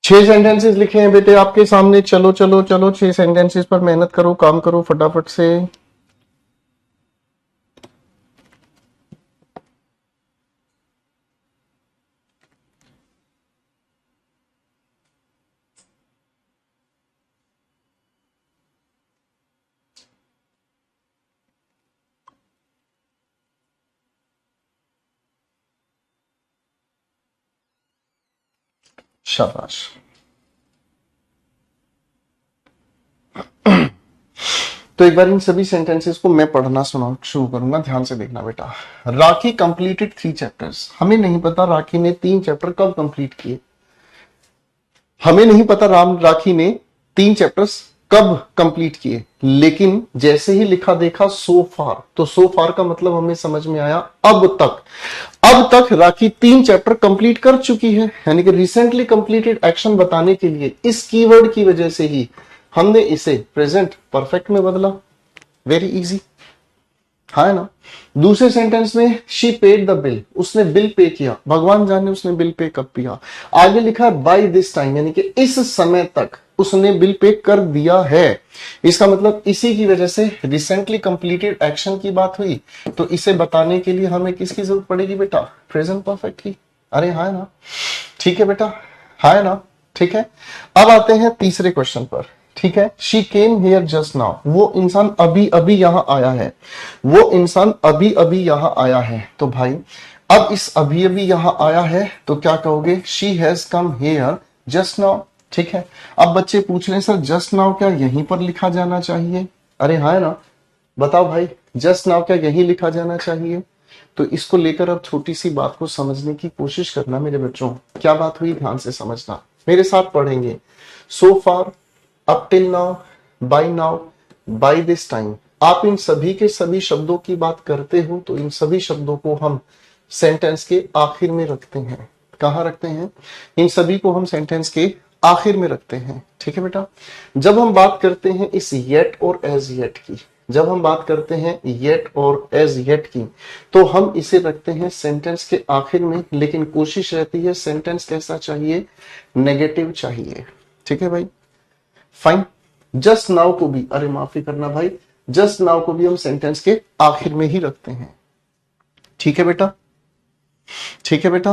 छह सेंटेंसेस लिखे हैं बेटे आपके सामने। चलो चलो चलो, 6 सेंटेंसेस पर मेहनत करो, काम करो फटाफट से। शाबाश। तो एक बार इन सभी सेंटेंसेस को मैं पढ़ना सुना शुरू करूंगा, ध्यान से देखना बेटा। राखी कंप्लीटेड 3 चैप्टर्स। हमें नहीं पता राखी ने 3 चैप्टर कब कंप्लीट किए। हमें नहीं पता राखी ने 3 चैप्टर्स कब कंप्लीट किए, लेकिन जैसे ही लिखा देखा सो फार, तो सो फार का मतलब हमें समझ में आया अब तक। अब तक राखी 3 चैप्टर कंप्लीट कर चुकी है, यानी कि रिसेंटली कंप्लीटेड एक्शन बताने के लिए इस कीवर्ड की वजह से ही हमने इसे प्रेजेंट परफेक्ट में बदला। वेरी इजी, है ना। दूसरे सेंटेंस में शी पेड द बिल, उसने बिल पे किया। भगवान जाने उसने बिल पे कब किया। आगे लिखा है बाय दिस टाइम, यानी कि इस समय तक उसने बिल पे कर दिया है। इसका मतलब इसी की वजह से रिसेंटली कंप्लीटेड एक्शन की बात हुई। तो इसे बताने के लिए हमें किसकी जरूरत पड़ेगी बेटा, प्रेजेंट परफेक्ट की। अरे हाँ ना, ठीक है बेटा, हाँ ना, ठीक है। अब आते हैं तीसरे क्वेश्चन पर, ठीक है। She came here just now, वो इंसान अभी अभी यहां आया है। वो इंसान अभी अभी यहां आया है। तो भाई अब इस अभी अभी यहां आया है तो क्या कहोगे, she has come here just now. ठीक है। अब बच्चे पूछ रहे हैं सर जस्ट नाउ क्या यहीं पर लिखा जाना चाहिए। अरे हाँ ना, बताओ भाई, जस्ट नाउ क्या यहीं लिखा जाना चाहिए। तो इसको लेकर अब छोटी सी बात को समझने की कोशिश करना मेरे बच्चों। क्या बात हुई ध्यान से समझना, मेरे साथ पढ़ेंगे। So far, up till now, by now, by this time. आप इन सभी के सभी शब्दों की बात करते हो तो इन सभी शब्दों को हम सेंटेंस के आखिर में रखते हैं। कहां रखते हैं, इन सभी को हम सेंटेंस के आखिर में रखते हैं। ठीक है बेटा। जब हम बात करते हैं इस येट और एज येट की, जब हम बात करते हैं येट और एज येट की, तो हम इसे रखते हैं सेंटेंस के आखिर में, लेकिन कोशिश रहती है सेंटेंस कैसा चाहिए, नेगेटिव चाहिए। ठीक है भाई, फाइन। जस्ट नाउ को भी, अरे माफी करना भाई, जस्ट नाउ को भी हम सेंटेंस के आखिर में ही रखते हैं। ठीक है बेटा, ठीक है बेटा।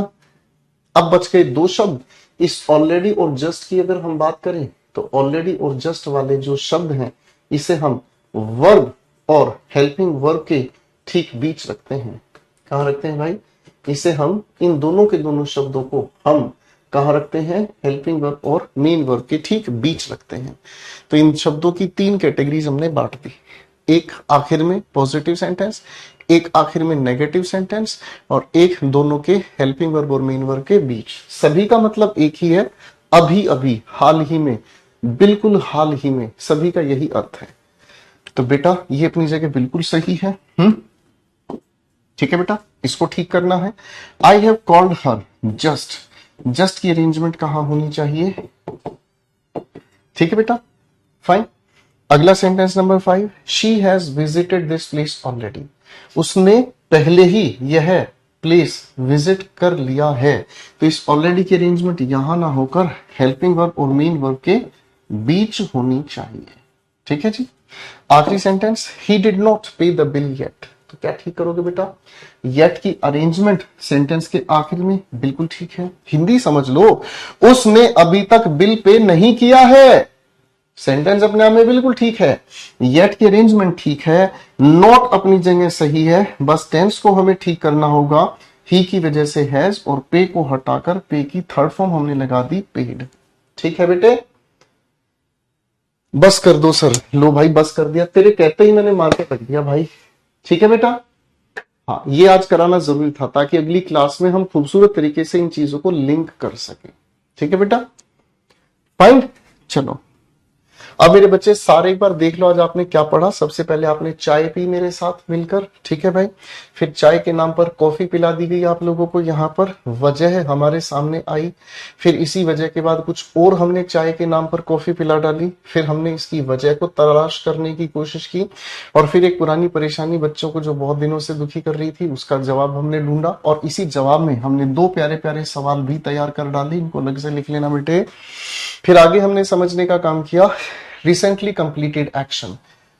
अब बच गए दो शब्द। इस ऑलरेडी और जस्ट की अगर हम बात करें तो ऑलरेडी और जस्ट वाले जो शब्द हैं इसे हम वर्ब और हेल्पिंग वर्ब के ठीक बीच रखते हैं। कहां रखते हैं भाई? इसे हम, इन दोनों के दोनों शब्दों को हम कहां रखते हैं? हेल्पिंग वर्ब और मेन वर्ब के ठीक बीच रखते हैं। तो इन शब्दों की तीन कैटेगरीज हमने बांट दी, एक आखिर में पॉजिटिव सेंटेंस, एक आखिर में नेगेटिव सेंटेंस, और एक दोनों के हेल्पिंग वर्ब और मेन वर्ब के बीच। सभी का मतलब एक ही है, अभी अभी, हाल ही में, बिल्कुल हाल ही में, सभी का यही अर्थ है। तो बेटा ये अपनी जगह बिल्कुल सही है। ठीक है बेटा, इसको ठीक करना है। I have called her just, just की अरेंजमेंट कहां होनी चाहिए? ठीक है बेटा, फाइन। अगला sentence number 5, she has visited this place already. उसने पहले ही यह प्लेस विजिट कर लिया है। तो इस ऑलरेडी की अरेंजमेंट यहां ना होकर हेल्पिंग वर्ब और मेन वर्ब के बीच होनी चाहिए। ठीक है जी। आखिरी सेंटेंस, ही डिड नॉट पे द बिल येट। तो क्या ठीक करोगे बेटा? येट की अरेंजमेंट सेंटेंस के आखिर में बिल्कुल ठीक है। हिंदी समझ लो, उसने अभी तक बिल पे नहीं किया है। सेंटेंस अपने आप में बिल्कुल ठीक है, येट की अरेंजमेंट ठीक है, नॉट अपनी जगह सही है, बस टेंस को हमें ठीक करना होगा। ही की वजह से हैज और पे को हटाकर पे की थर्ड फॉर्म हमने लगा दी पेड। ठीक है बेटे, बस कर दो सर। लो भाई बस कर दिया, तेरे कहते ही मैंने मार के रख दिया भाई। ठीक है बेटा, हाँ ये आज कराना जरूरी था ताकि अगली क्लास में हम खूबसूरत तरीके से इन चीजों को लिंक कर सकें। ठीक है बेटा, फाइन। चलो अब मेरे बच्चे सारे एक बार देख लो आज आपने क्या पढ़ा। सबसे पहले आपने चाय पी मेरे साथ मिलकर, ठीक है भाई। फिर चाय के नाम पर कॉफी पिला दी गई आप लोगों को, यहाँ पर वजह हमारे सामने आई। फिर इसी वजह के बाद कुछ और हमने चाय के नाम पर कॉफी पिला डाली। फिर हमने इसकी वजह को तलाश करने की कोशिश की, और फिर एक पुरानी परेशानी बच्चों को जो बहुत दिनों से दुखी कर रही थी उसका जवाब हमने ढूंढा, और इसी जवाब में हमने दो प्यारे प्यारे सवाल भी तैयार कर डाले। इनको अलग से लिख लेना बेटे। फिर आगे हमने समझने का काम किया रिसेंटली कंप्लीटेड एक्शन।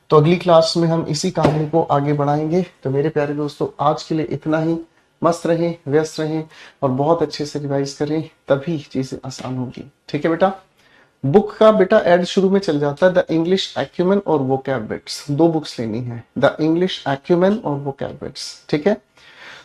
तो अगली क्लास में हम इसी कहानी को आगे बढ़ाएंगे। तो मेरे प्यारे दोस्तों आज के लिए इतना ही। मस्त रहें, व्यस्त रहें और बहुत अच्छे से रिवाइज करें, तभी चीजें आसान होगी। ठीक है बेटा। बुक का बेटा एड शुरू में चल जाता है, द इंग्लिश एक्यूमेन और वोकैब बिट्स। दो बुक्स लेनी है, द इंग्लिश एक्यूमेन और वोकैब बिट्स। ठीक है,